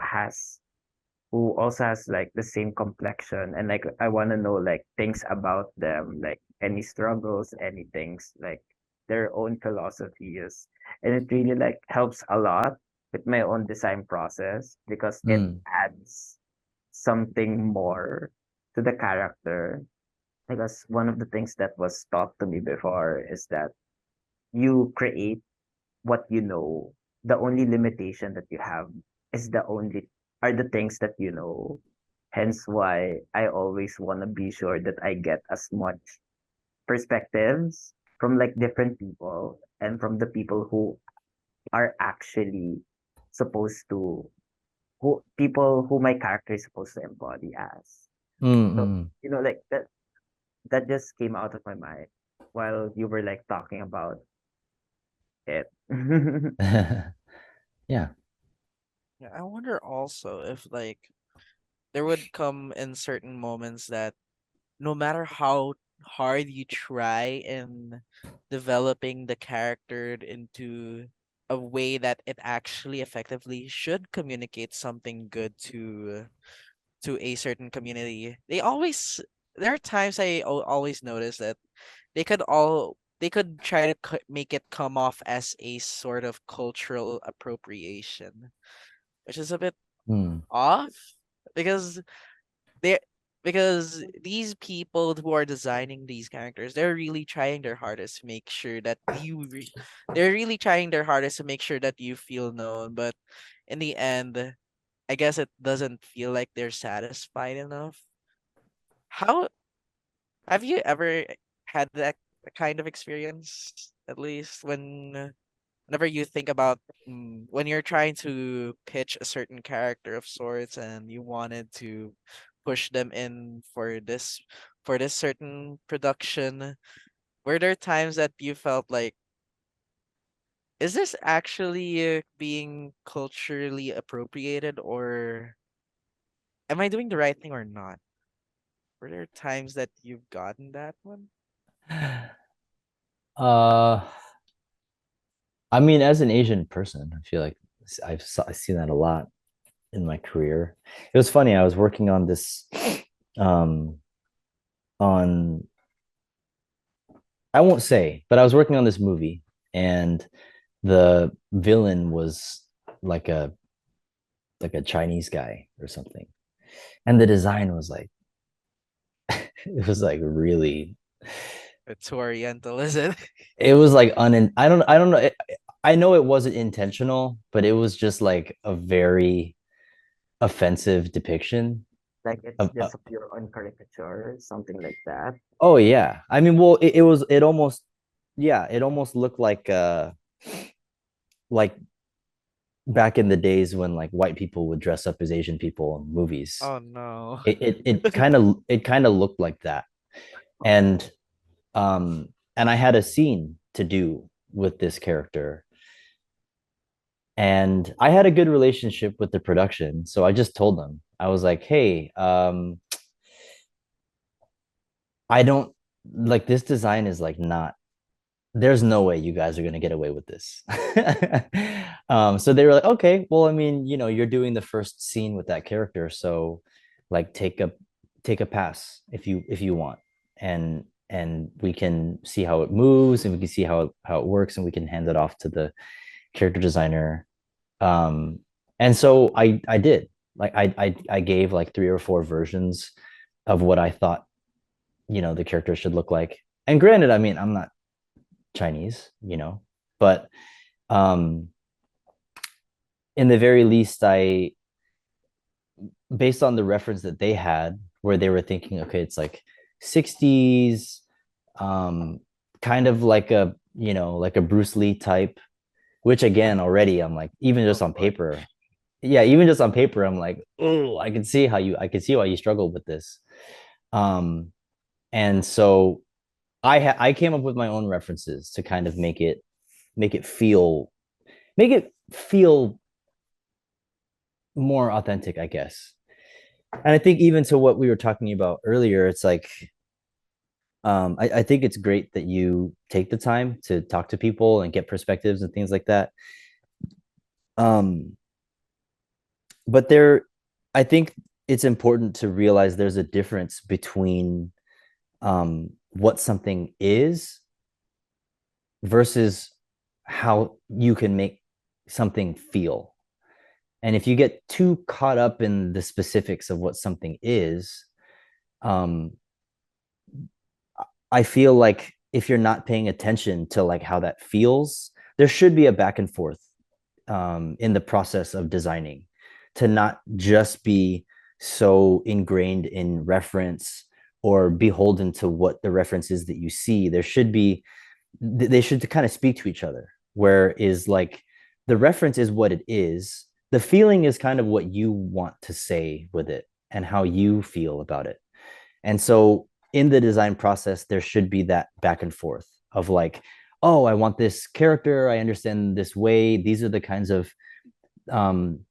also has like the same complexion, and like I want to know like things about them, like any struggles, any things, like their own philosophies. And it really like helps a lot with my own design process because it Mm. adds something more to the character. Because one of the things that was taught to me before is that you create what you know. The only limitation that you have is the only are the things that you know. Hence why I always want to be sure that I get as much perspectives from like different people and from the people who are actually supposed to who people who my character is supposed to embody as. So Mm-mm. like that just came out of my mind while you were like talking about it. Yeah. Yeah, I wonder also if like there would come in certain moments that no matter how hard you try in developing the character into a way that it actually effectively should communicate something good to a certain community, there are times always notice that they could try to make it come off as a sort of cultural appropriation, which is a bit Mm. off because they because these people who are designing these characters, they're really trying their hardest to make sure that they're really trying their hardest to make sure that you feel known, but in the end, I guess it doesn't feel like they're satisfied enough. How have you ever had that kind of experience, at least whenever you think about when you're trying to pitch a certain character of sorts and you wanted to push them in for this certain production, were there times that you felt like, is this actually being culturally appropriated, or am I doing the right thing or not? Were there times that you've gotten that one? Uh, I mean, as an Asian person, I feel like I've seen that a lot in my career. It was funny. I was working on this, um, on I won't say, but I was working on this movie, and the villain was like a like a Chinese guy or something, and the design was like it was like really It's Oriental, is it? it was like I don't know I know it wasn't intentional, but it was just like a very offensive depiction Like it's of just a pure on caricature, something like that. oh yeah, I mean, well, it was it almost yeah, it almost looked like back in the days when like white people would dress up as Asian people in movies. Oh no. It kind of looked like that. Oh, And um and I had a scene to do with this character, and I had a good relationship with the production, so I just told them. I was like, "Hey, I don't like this design is like not there's no way you guys are going to get away with this." So they were like, okay, well, I mean, you're doing the first scene with that character, so like take a pass if you want, and we can see how it moves, and we can see how it works, and we can hand it off to the character designer. And so I did, like, I gave like 3 or 4 versions of what I thought the character should look like. And granted, I mean, I'm not Chinese, but um, in the very least, based on the reference that they had, where they were thinking, okay, it's like 60s, kind of like like a Bruce Lee type, which again, already I'm like, even just Oh on boy. paper, yeah, even just on paper, I'm like, oh, I can see why you struggled with this. And so I came up with my own references to kind of make it feel make it feel more authentic, I guess. And I think even to what we were talking about earlier, it's like I think it's great that you take the time to talk to people and get perspectives and things like that. Um, but I think it's important to realize there's a difference between what something is versus how you can make something feel. And if you get too caught up in the specifics of what something is, um, I feel like if you're not paying attention to like how that feels, there should be a back and forth in the process of designing, to not just be so ingrained in reference or beholden to what the reference is that you see. There should be they should kind of speak to each other, where is like the reference is what it is, the feeling is kind of what you want to say with it and how you feel about it. And so in the design process there should be that back and forth of like, oh, I want this character, I understand this way, these are the kinds of and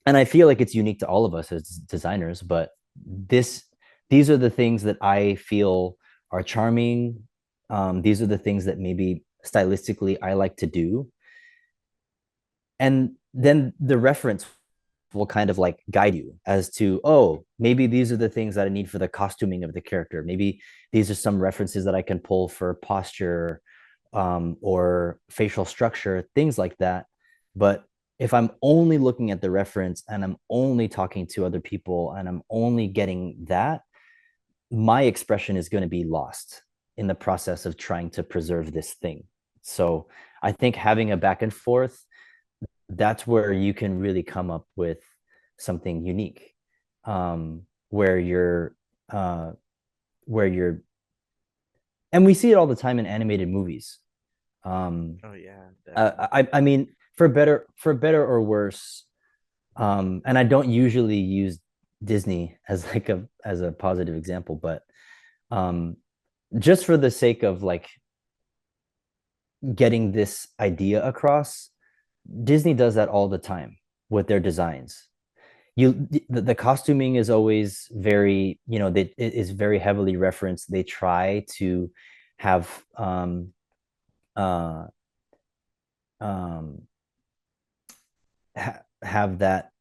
I feel like it's unique to all of us as designers, but this these are the things that I feel are charming. These are the things that maybe stylistically I like to do. And then the reference will kind of like guide you as to, oh, maybe these are the things that I need for the costuming of the character. Maybe these are some references that I can pull for posture, or facial structure, things like that. But if I'm only looking at the reference and I'm only talking to other people and I'm only getting that, my expression is going to be lost in the process of trying to preserve this thing. So I think having a back and forth, that's where you can really come up with something unique, where you're uh, where you're and we see it all the time in animated movies. Oh yeah, I mean, for better or worse, and I don't usually use Disney as like a positive example, but um, just for the sake of like getting this idea across, Disney does that all the time with their designs. The costuming is always very, it is very heavily referenced. They try to have uh um have that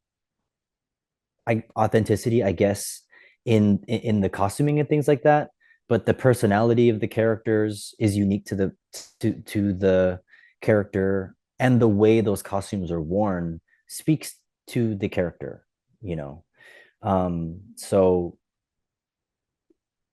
authenticity, I guess, in the costuming and things like that. But the personality of the characters is unique to the character, and the way those costumes are worn speaks to the character, you know. So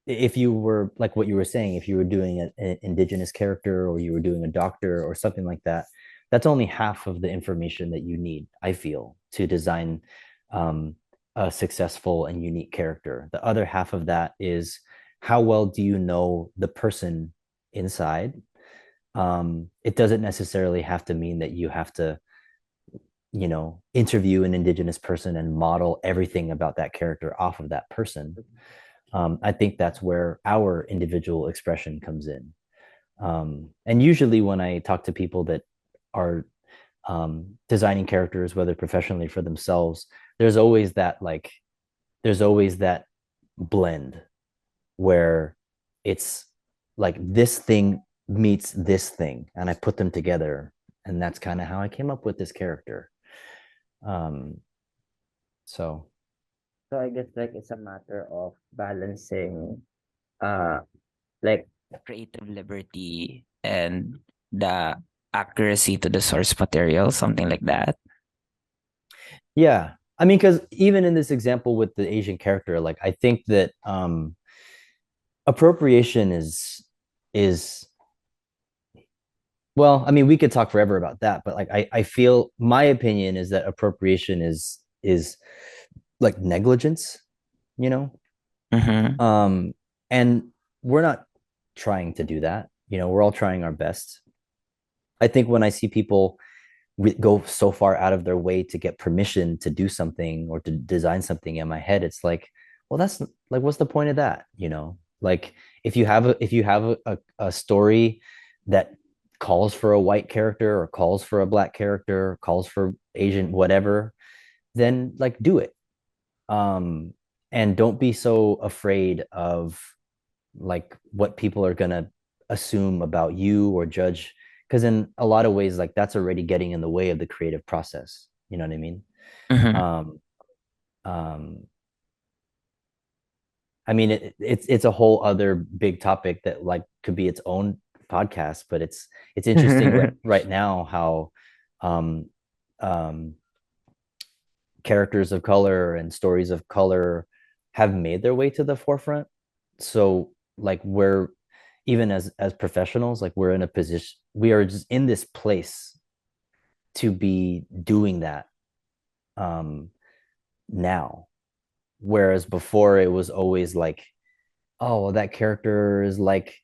if you were like what you were saying, if you were doing an indigenous character or you were doing a doctor or something like that, that's only half of the information that you need, I feel, to design um, a successful and unique character. The other half of that is how well do you know the person inside. It doesn't necessarily have to mean that you have to, interview an indigenous person and model everything about that character off of that person. I think that's where our individual expression comes in. And usually when I talk to people that are designing characters, whether professionally for themselves, there's always that blend where it's like this thing meets this thing and I put them together, and that's kind of how I came up with this character. So So I guess like it's a matter of balancing uh like Creative liberty and the accuracy to the source material, something like that. yeah, I mean, because even in this example with the Asian character, like I think that appropriation is well, I mean, we could talk forever about that, but like I feel my opinion is that appropriation is like negligence, you know. Mm-hmm. And we're not trying to do that, we're all trying our best. I think when I see people go so far out of their way to get permission to do something or to design something, in my head it's like, well, that's like, what's the point of that, like if you have a story that calls for a white character or calls for a black character or calls for Asian whatever, then like do it. And don't be so afraid of like what people are going to assume about you or judge, because in a lot of ways like that's already getting in the way of the creative process, you know what I mean? Mm-hmm. um um I mean, it's a whole other big topic that like could be its own podcast, but it's interesting right now how um um characters of color and stories of color have made their way to the forefront. So like we're, even as professionals, like we're in a position, we are just in this place to be doing that um now, whereas before it was always like, oh well, that character is like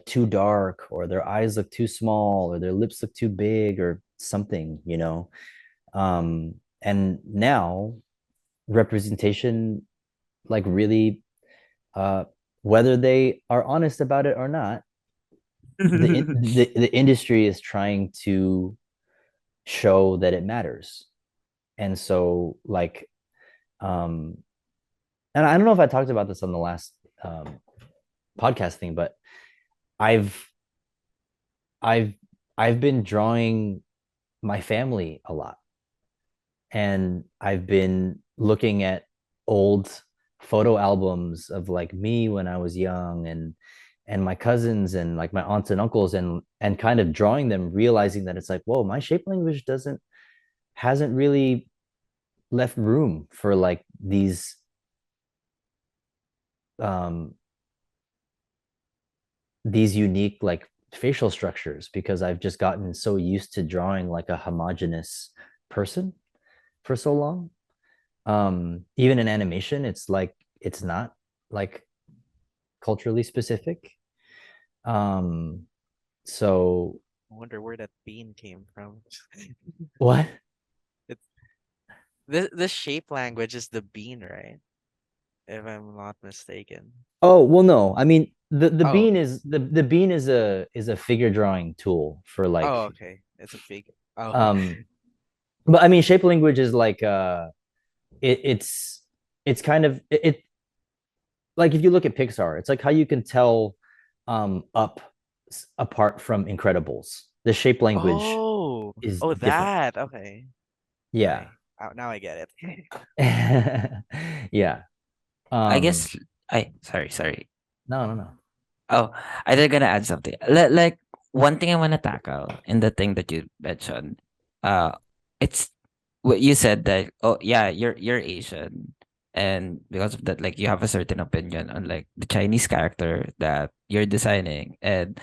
too dark, or their eyes look too small, or their lips look too big, or something. And now representation, like, really, uh whether they are honest about it or not, the industry is trying to show that it matters. And so, like, um and I don't know if I talked about this on the last podcast thing, but I've I've I've been drawing my family a lot, and I've been looking at old photo albums of, like, me when I was young, and my cousins, and, like, my aunts and uncles, and kind of drawing them, realizing that it's like, whoa, my shape language doesn't hasn't really left room for, like, um these unique, like, facial structures, because I've just gotten so used to drawing like a homogenous person for so long. Even in animation, it's like, it's not, like, culturally specific. um so I wonder where that bean came from. what? It's the shape language is the bean, right? If I'm not mistaken. Oh, well, no, I mean, the Oh, bean is the bean is a figure drawing tool for, like, oh, okay. It's a figure. Oh, um but I mean, shape language is like, it's kind of it, like, if you look at Pixar, it's like how you can tell Up apart from Incredibles. The shape language oh, is oh, different. that. Okay, Yeah. okay. Now I get it. Yeah. I Um, guess I sorry. no, no, no. Oh, I was gonna add something. Like one thing I wanna tackle in the thing that you mentioned, uh, it's what you said that, oh yeah, you're Asian, and because of that, like, you have a certain opinion on, like, the Chinese character that you're designing, and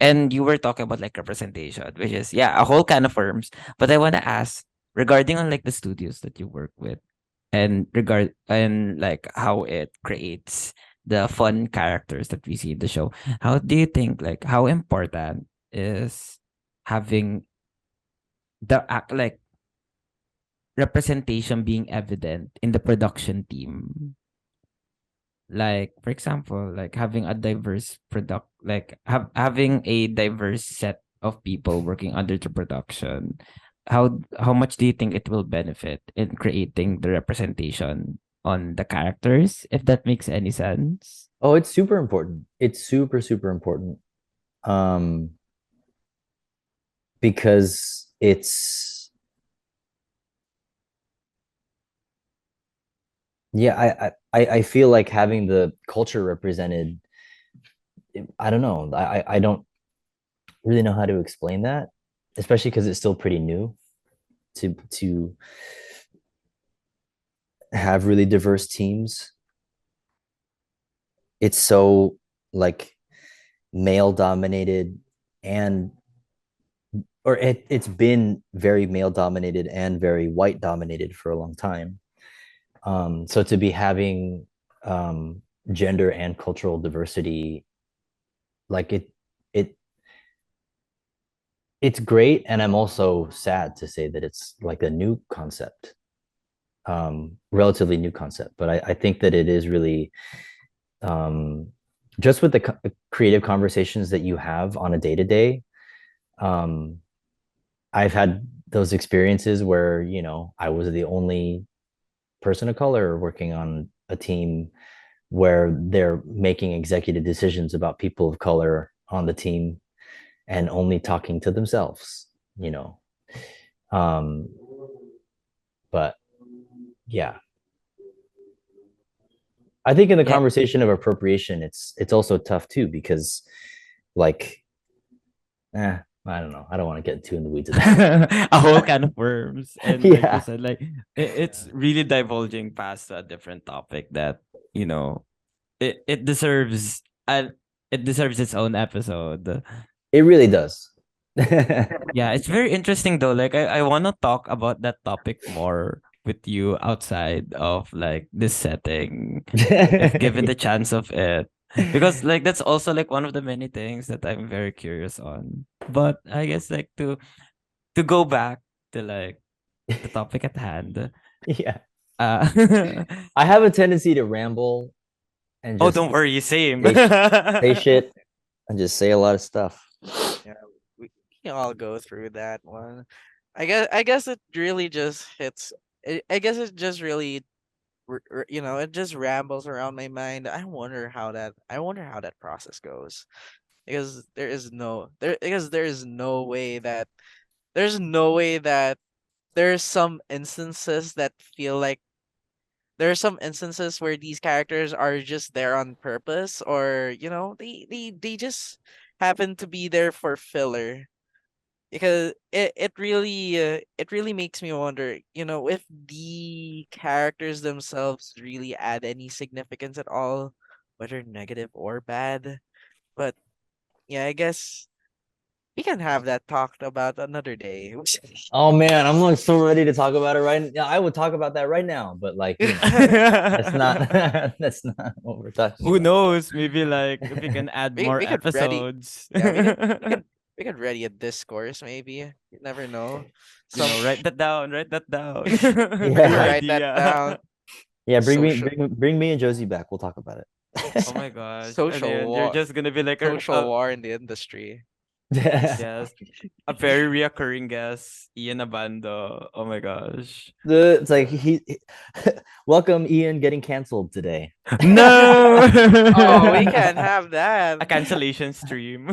and you were talking about, like, representation, which is, yeah, a whole can of worms. But I wanna ask regarding on, like, the studios that you work with, and like how it creates the fun characters that we see in the show. How do you think, like, how important is having the act, like, representation being evident in the production team? Like, for example, like having a diverse product, like having a diverse set of people working under the production. How much do you think it will benefit in creating the representation on the characters, if that makes any sense? Oh, it's super important. It's super, super important. Um, because yeah, I feel like having the culture represented, I don't know. I don't really know how to explain that, especially because it's still pretty new to have really diverse teams. It's so, like, male dominated, and or it's been very male dominated and very white dominated for a long time. So to be having gender and cultural diversity, like, it it's great, and I'm also sad to say that it's like a new concept, relatively new concept, but I think that it is really, um, just with the creative conversations that you have on a day to day. I've had those experiences where, I was the only person of color working on a team, where they're making executive decisions about people of color on the team and only talking to themselves, you know. Um, but yeah, I think in the Yeah. conversation of appropriation, it's also tough too, because, like, I don't know. I don't want to get too in the weeds of that. A whole can of worms. And like you Yeah. said, like, it's really divulging past a different topic that, you know, it deserves, and it deserves its own episode. It really does. Yeah, it's very interesting though. Like, I want to talk about that topic more with you outside of, like, this setting, if given the chance of it. because like that's also like one of the many things that I'm very curious on. But I guess like to go back to like the topic at hand. Yeah. Uh I have a tendency to ramble and oh, just don't worry, same. say shit and just say a lot of stuff. Yeah, we can all go through that one. I guess it really just hits. I guess it just really it just rambles around my mind. I wonder how that process goes, because there is no way that there's some instances that feel like there are some instances where these characters are just there on purpose, or they just happen to be there for filler, because it really makes me wonder, if the characters themselves really add any significance at all, whether negative or bad. But yeah, I guess we can have that talked about another day. Oh man, I'm like so ready to talk about it right now. I would talk about that right now, but like, that's not that's not what we're talking Who about. knows? Maybe like if we can add we more we could ready episodes. Yeah, we could ready a discourse, maybe. You never know. Some Write that down, write that down. Good Maybe Yeah. write that down. idea. Yeah, Social bring me and Josie back. We'll talk about Oh it. my gosh. And social then you're war just gonna be like social war in the industry. yes, a very reoccurring guest, Ian Abando. Oh my gosh. It's like welcome Ian getting canceled today. No! Oh, we can't have that. A cancellation stream.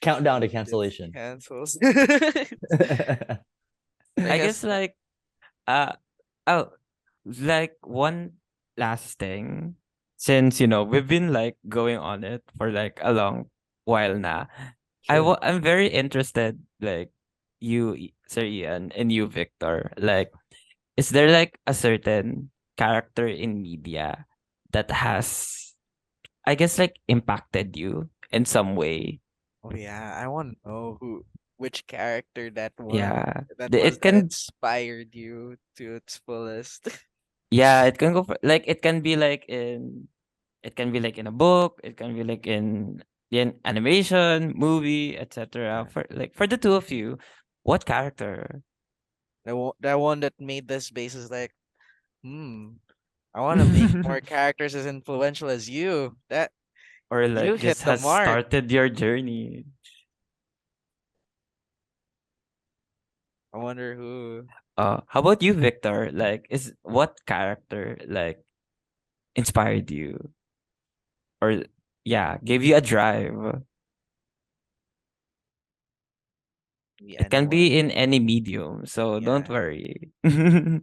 Countdown to Just cancellation. cancels. I I guess guess like uh oh, like one last thing, since we've been like going on it for like a long while now. Sure. I'm very interested, like Sir Ian, and you, Victor. Like, is there like a certain character in media that has, I guess, like impacted you in some way? Oh yeah, I want to know which character Yeah, was it that can. inspired you to its fullest. Yeah, it can go for like it can be like in a book, it can be like in animation, movie, etc. Yeah. For the two of you, what character? That one that made this base is like, I want to make more characters as influential as you. That Or you like hit just the has mark. started your journey? I wonder who. How about you, Victor? Like, is what character like inspired you, or yeah, gave you a drive? Be It can anyone. be in any medium, so don't Yeah. worry. Well,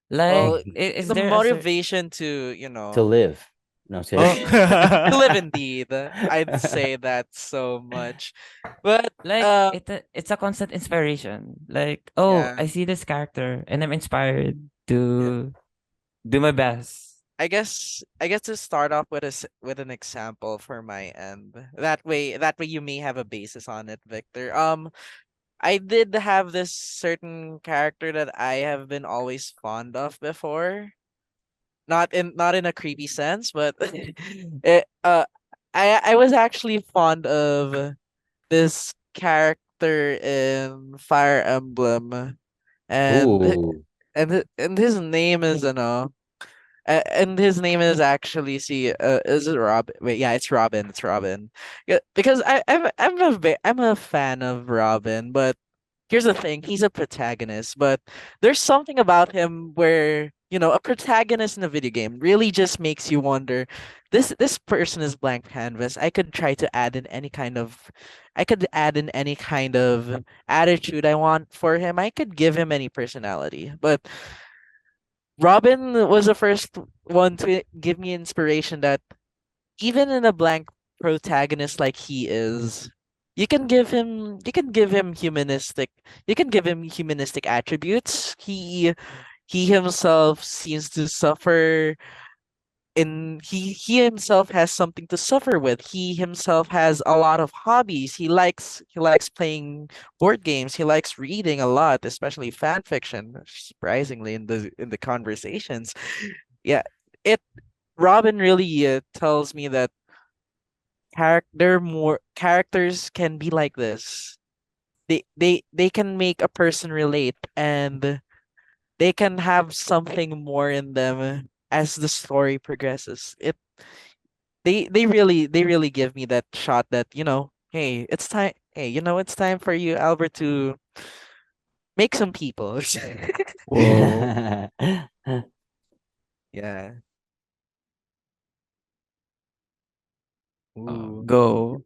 Like, Hey, is the there a certain motivation to, to live. No, I'm just oh kidding. to live indeed. I'd say that so much. But like it's a constant inspiration. Like, oh, yeah, I see this character and I'm inspired yeah. to do my best. I guess to start off with with an example for my end. That way you may have a basis on it, Victor. I did have this certain character that I have been always fond of before. Not in a creepy sense, but it I was actually fond of this character in Fire Emblem, and Ooh. and his name is and his name is actually, see, is it Rob? Wait, yeah, it's Robin. It's Robin. Yeah, because I'm a fan of Robin, but here's the thing: he's a protagonist, but there's something about him where, a protagonist in a video game really just makes you wonder. This person is blank canvas. I could add in any kind of attitude I want for him. I could give him any personality, but Robin was the first one to give me inspiration that even in a blank protagonist like he is, you can give him humanistic attributes. He himself seems to suffer in he himself has something to suffer with. He himself has a lot of hobbies. He likes playing board games. He likes reading a lot, especially fan fiction, surprisingly in the conversations. yeah, it Robin really tells me that characters can be like this. They can make a person relate, and they can have something more in them as the story progresses. They really give me that shot that, hey, it's time. Hey, it's time for you, Albert, to make some people. Whoa. Yeah. Ooh. Go.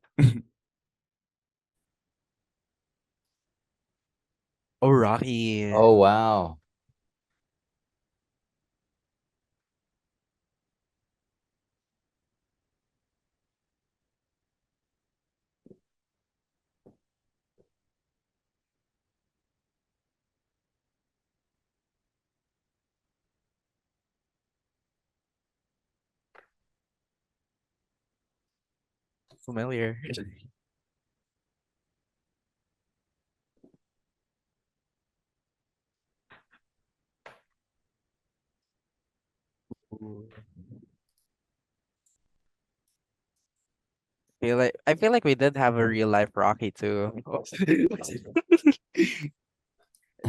Oh, Rocky. Oh wow. Familiar. Ooh. I feel like we did have a real life Rocky too.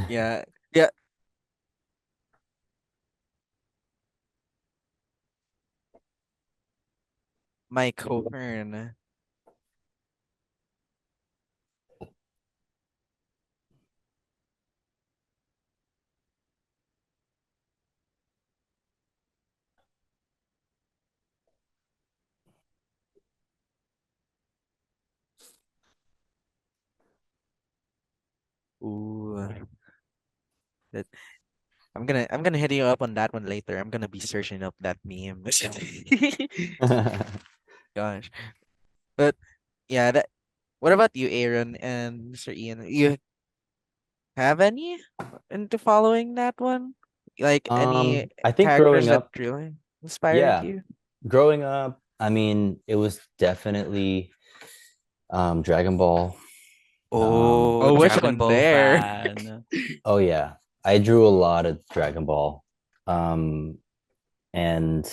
Yeah. Yeah. Mike Coburn. Ooh. That I'm gonna hit you up on that one later. I'm gonna be searching up that meme. Gosh. But yeah, that what about you, Aaron and Mr. Ian? You have any into following that one? Like any I think characters growing that up, really inspired yeah, you? growing up, I mean, it was definitely Dragon Ball. Oh, Oh, which Dragon one Ball there? fan. Oh yeah, I drew a lot of Dragon Ball. Um, and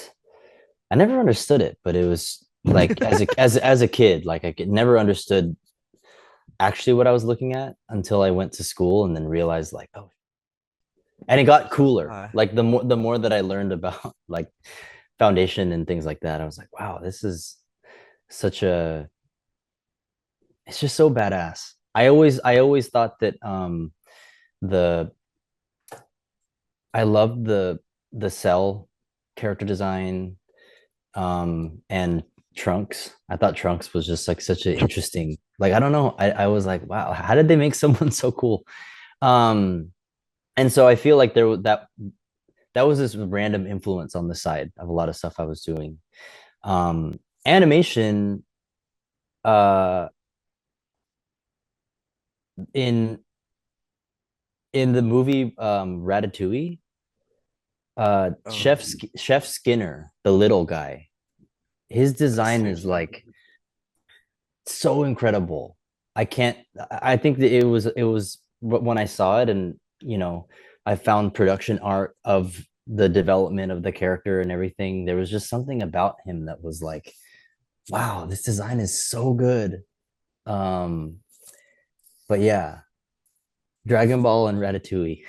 I never understood it, but it was like as a kid, like never understood actually what I was looking at until I went to school and then realized like, oh, and it got cooler. Uh, Like the more that I learned about like foundation and things like that, I was like, wow, this is such a it's just so badass. I always thought that the I loved the Cell character design and Trunks. I thought Trunks was just like such an interesting, like I don't know. I was like, wow, how did they make someone so cool? Um and so I feel like that was this random influence on the side of a lot of stuff I was doing. Animation uh in the movie Ratatouille, oh, Chef Skinner, the little guy, his design is seriously. like so incredible. I can't. I think that it was when I saw it, and I found production art of the development of the character and everything. There was just something about him that was like, wow, this design is so good. Um, but yeah, Dragon Ball and Ratatouille.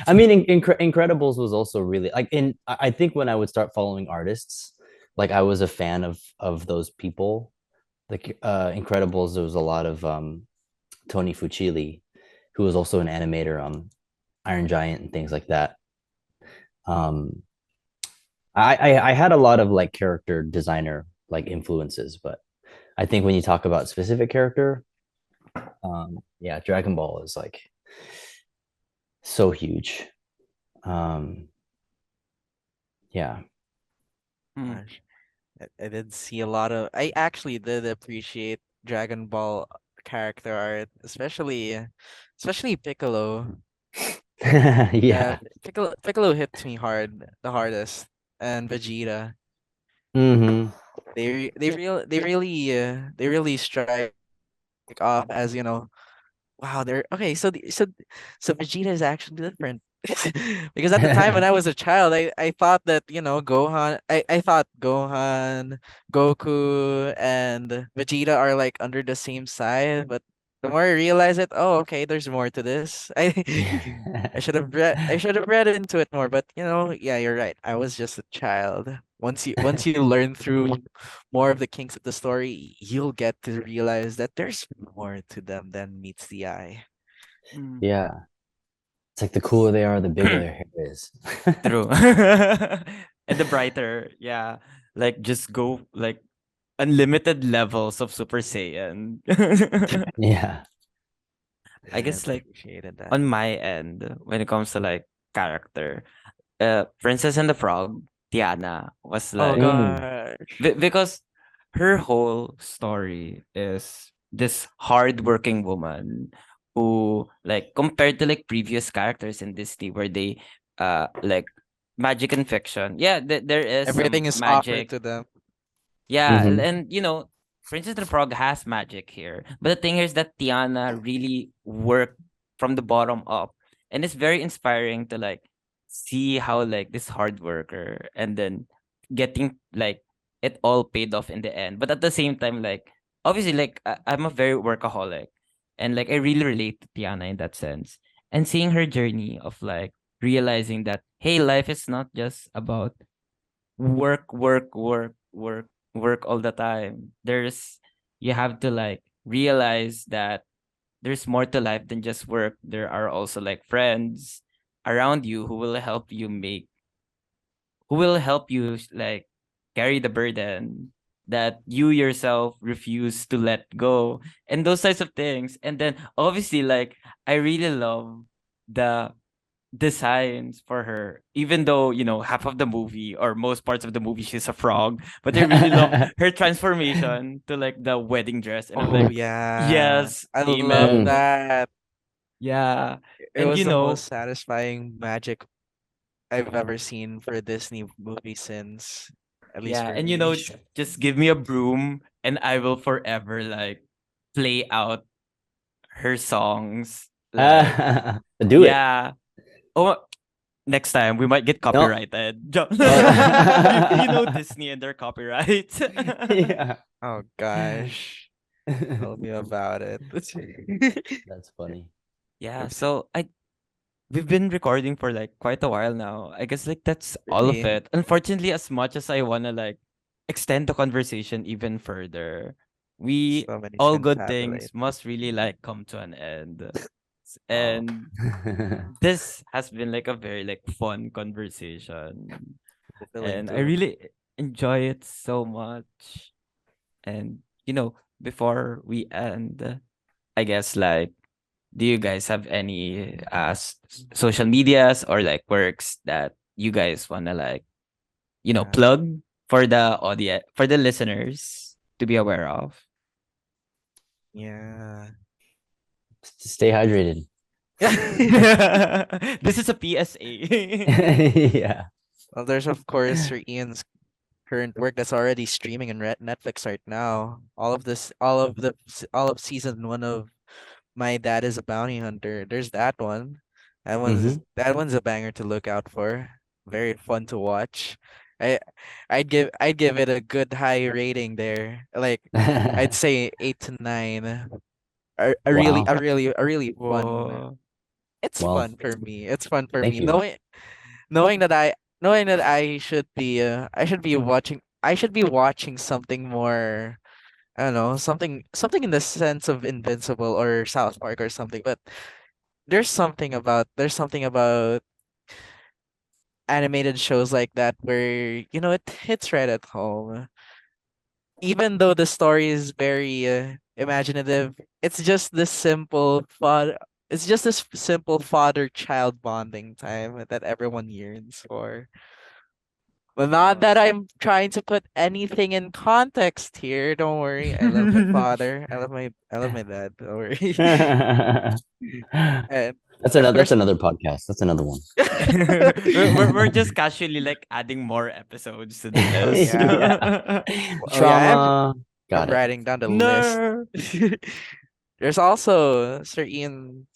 I mean, Incredibles was also really like in. I think when I would start following artists, like I was a fan of those people. Like Incredibles, there was a lot of Tony Fucili, who was also an animator on Iron Giant and things like that. Um, I had a lot of like character designer like influences, but I think when you talk about specific character, yeah, Dragon Ball is like so huge. Um, yeah. Hmm. Gosh. I did see a lot of. I actually did appreciate Dragon Ball character art, especially Piccolo. Yeah, Yeah. Piccolo hits me the hardest, and Vegeta. Hmm. They really strike off as, wow. They're okay. So Vegeta is actually different. Because at the time when I was a child, I thought that, I thought Gohan, Goku, and Vegeta are like under the same side, but the more I realize it, oh, okay, there's more to this. I should have read into it more, but yeah, you're right. I was just a child. Once you learn through more of the kinks of the story, you'll get to realize that there's more to them than meets the eye. Mm. Yeah. It's like the cooler they are, the bigger their hair is. True. And the brighter, yeah. Like just go like unlimited levels of Super Saiyan. Yeah. I I guess like appreciated that. on my end, when it comes to like character, Princess and the Frog, Tiana was Oh like Mm. gosh. because her whole story is this hardworking woman who like compared to like previous characters in Disney where they like magic and fiction. Yeah, there is some Everything is offered magic. to them. Yeah, Hmm. and Princess and the Frog has magic here. But the thing is that Tiana really worked from the bottom up. And it's very inspiring to like see how like this hard worker and then getting like it all paid off in the end. But at the same time, like obviously like I'm a very workaholic and like I really relate to Tiana in that sense. And seeing her journey of like realizing that hey, life is not just about work, work, work, work, work all the time. You have to like realize that there's more to life than just work. There are also like friends around you who will help you like carry the burden that you yourself refuse to let go and those types of things. And then obviously like I really love the designs for her, even though half of the movie or most parts of the movie she's a frog, but I really love her transformation to like the wedding dress, and I'm Oh like, yeah. yes, I love Mm. amen. that. Yeah. It And was the most satisfying magic I've ever seen for a Disney movie since, at least yeah, for and me. just give me a broom and I will forever like play out her songs, like Do it. yeah. Oh, next time we might get No. copyrighted. You know Oh. Disney and their copyrights. Yeah. Oh gosh. Tell me about it. That's funny. Yeah, so I we've been recording for like quite a while now. I guess like that's all of Really? it. Unfortunately, as much as I wanna like extend the conversation even further, we So many to all good things confabulate. must really like come to an end. Oh, And this has been like a very like fun conversation. feeling And I too. really enjoy it so much. And before we end, I guess like do you guys have any social medias or like works that you guys wanna like, Yeah. plug for the audience for the listeners to be aware of? Yeah. Stay hydrated. This is a PSA. Yeah. Well, there's of course Sir Ian's current work that's already streaming on Netflix right now. All of season one of My Dad is a Bounty Hunter. There's that one. Hmm. That one's a banger to look out for. Very fun to watch. I I'd give it a good high rating there. Like I'd say 8 to 9. Wow. A really fun. Whoa. It's Well, fun for me. It's fun for thank me. you. Knowing that I should be watching something more, I don't know, something in the sense of Invincible or South Park or something, but there's something about animated shows like that where it hits right at home. Even though the story is very imaginative, it's just this simple father-child bonding time that everyone yearns for. But not that I'm trying to put anything in context here. Don't worry. I love my father. I love my dad. Don't worry. that's And of another that's course, another podcast. That's another one. We're just casually like adding more episodes to the oh list. yeah. Yeah. Oh yeah, Trauma. I'm Got it. writing down the list. No. There's also Sir Ian's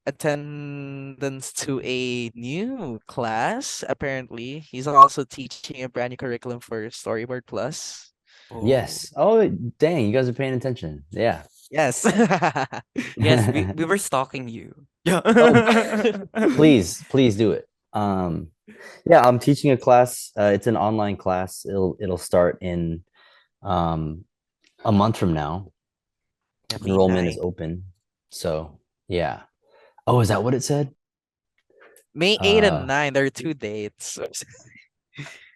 attendance to a new class. Apparently, he's also teaching a brand new curriculum for Storyboard Plus. Oh. Yes. Oh, dang, you guys are paying attention. Yeah. Yes. Yes, we were stalking you. Yeah. Oh, please do it. Yeah, I'm teaching a class. It's an online class. It'll start in um a month from now. Yeah, May Enrollment is 9. open. So yeah. Oh, is that what it said? May 8 and Uh, 9, there are 2 dates.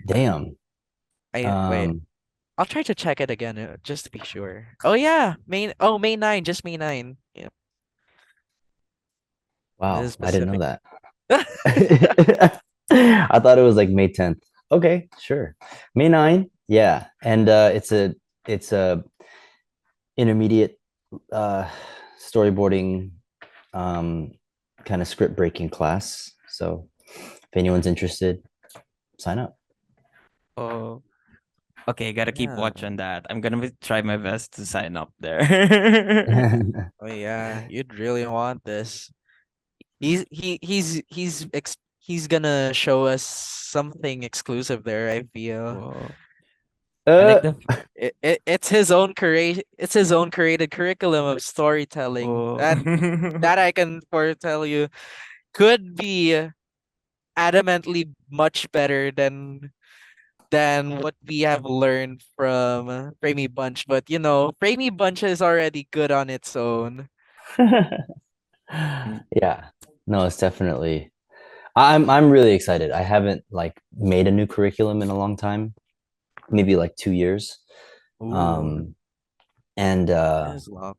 damn. I wait. Um, I'll try to check it again just to be sure. Oh yeah, May 9, just May 9. Yeah, it is wow, I didn't know specific. that. I thought it was like May 10th. Okay, sure. May 9, yeah. And it's a intermediate uh storyboarding um kind of script breaking class. So if anyone's interested, sign up. Oh, okay, gotta keep Yeah. watch on that. I'm gonna try my best to sign up there. Oh yeah, you'd really want this. He's gonna show us something exclusive there, I feel. Whoa. I like uh the It's his own created curriculum of storytelling. oh. That I can foretell you could be adamantly much better than what we have learned from Framey Bunch. But you know, Framey Bunch is already good on its own. Mm. yeah. No, it's definitely I'm really excited. I haven't like made a new curriculum in a long time, maybe like 2 years. Ooh, Um and that is long.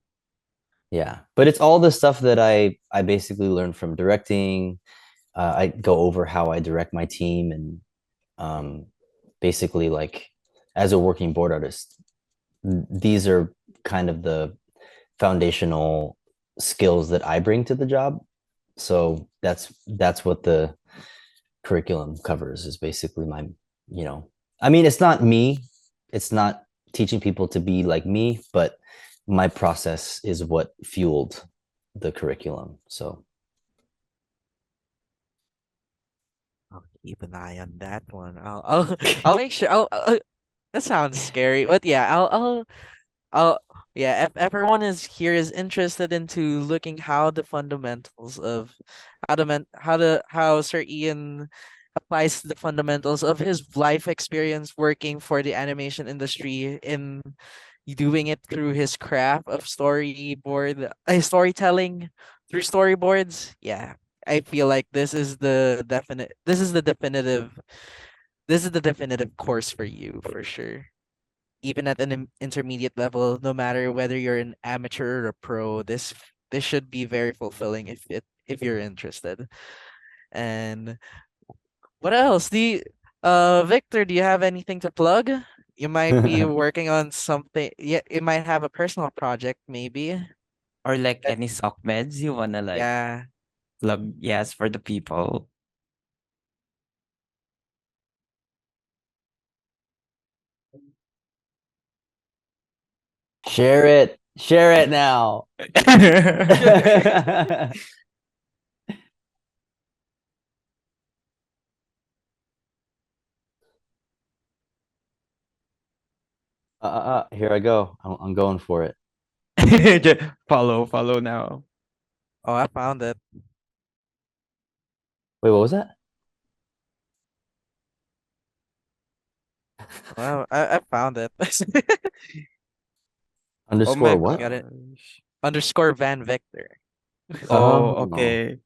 yeah, but it's all the stuff that I basically learned from directing. I go over how I direct my team and um basically like as a working board artist, these are kind of the foundational skills that I bring to the job. So that's what the curriculum covers is basically my, I mean, it's not me. It's not teaching people to be like me, but my process is what fueled the curriculum. So I'll keep an eye on that one. I'll make sure. That sounds scary, but yeah, I'll yeah. If everyone is here is interested into looking how the fundamentals of how Sir Ian applies the fundamentals of his life experience working for the animation industry in doing it through his craft of storytelling through storyboards. Yeah, I feel like this is the definitive course for you for sure. Even at an intermediate level, no matter whether you're an amateur or a pro, this should be very fulfilling if you're interested. And what else? Victor, do you have anything to plug? You might be working on something. Yeah, you might have a personal project, maybe. Or like Uh, any sock meds you wanna like Yeah. plug, yes, for the people. share it now. Here I go. I'm going for it. Follow now. Oh, I found it. Wait, what was that? Well, I found it. Oh my Underscore what? Got it. gosh. Underscore Van Victor. Oh, Oh. okay.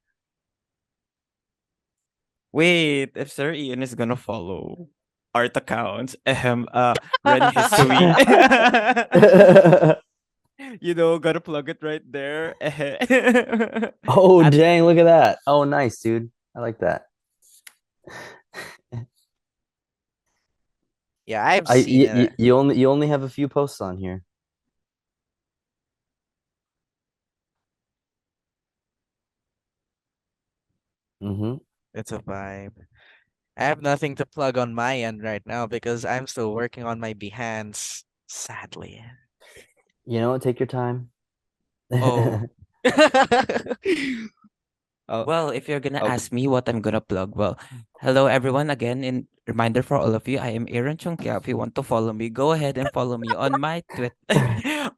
Wait, if Sir Ian is gonna follow art accounts, run his tweet. Gotta plug it right there. Oh, At dang, look at that. Oh, nice, dude. I like that. Yeah, I've I seen you, you it. you only have a few posts on here. Mm-hmm. It's a vibe. I have nothing to plug on my end right now because I'm still working on my Behance, sadly. You know what? Take your time. oh, Oh, Well, if you're gonna Oh, ask me what I'm gonna plug, well, hello everyone again. In reminder for all of you, I am Aaron Chongkia. If you want to follow me, go ahead and follow me on my Twitter,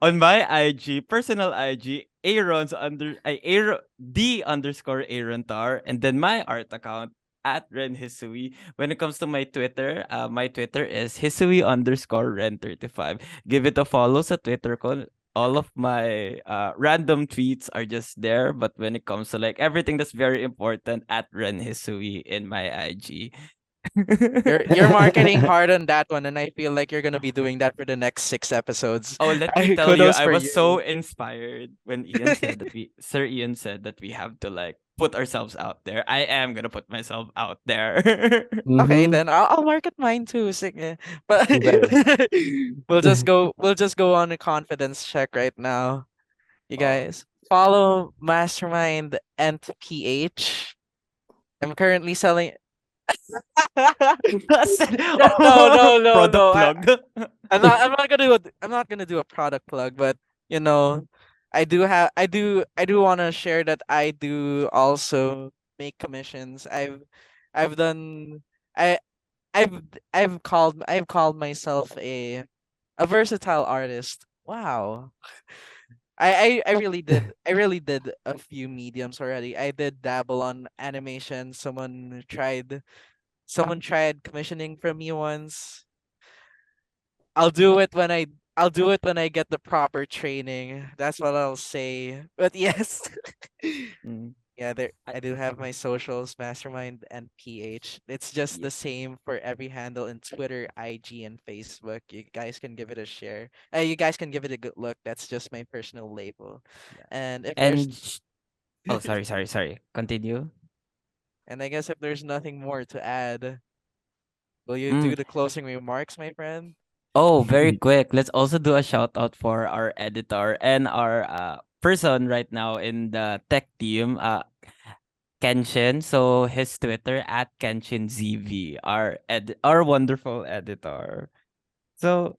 on my IG, personal IG, Aaron's under I Aaron D underscore Aaron Tar, and then my art account at Ren Hisui. When it comes to my Twitter is Hisui underscore Ren35. Give it a follow sa Twitter ko. All of my random tweets are just there. But when it comes to like everything that's very important at Ren Hisui in my IG. you're marketing hard on that one, and I feel like you're gonna be doing that for the next 6 episodes. Oh, let me tell you, Kudos I for was so you. inspired when Sir Ian said that we have to like put ourselves out there. I am gonna put myself out there. Okay, mm-hmm. then I'll market mine too. Sige. But You better. we'll just go on a confidence check right now. You Oh. guys follow Mastermind and PH. I'm currently selling. No, no, no, Product no. plug. I'm not gonna do a product plug, but you know, I do want to share that I do also make commissions. I've done I I've I've called myself a versatile artist. Wow. I really did a few mediums already. I did dabble on animation. Someone tried commissioning from me once. I'll do it when I get the proper training. That's what I'll say. But yes. Mm. Yeah, there I, I do have my socials, Mastermind and PH. It's just yeah, the same for every handle in Twitter, IG, and Facebook. You guys can give it a share. You guys can give it a good look. That's just my personal label. yeah. And if there's And oh, sorry. Continue. and I guess if there's nothing more to add, will you Mm. do the closing remarks, my friend? Oh, very quick. Let's also do a shout out for our editor and our person right now in the tech team, Kenshin. So his Twitter at KenshinZV, our wonderful editor. So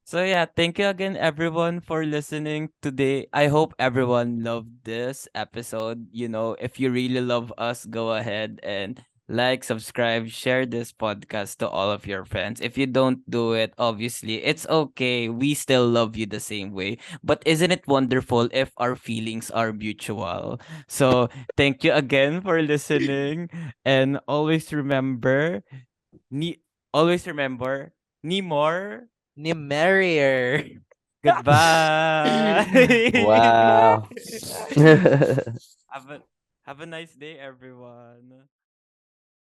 So yeah, thank you again everyone for listening today. I hope everyone loved this episode. You know, if you really love us, go ahead and like, subscribe, share this podcast to all of your friends. If you don't do it, obviously, it's okay. We still love you the same way. But isn't it wonderful if our feelings are mutual? So, thank you again for listening and ni always remember, ni more. Nimerier. Goodbye. Wow. have a have a nice day, everyone.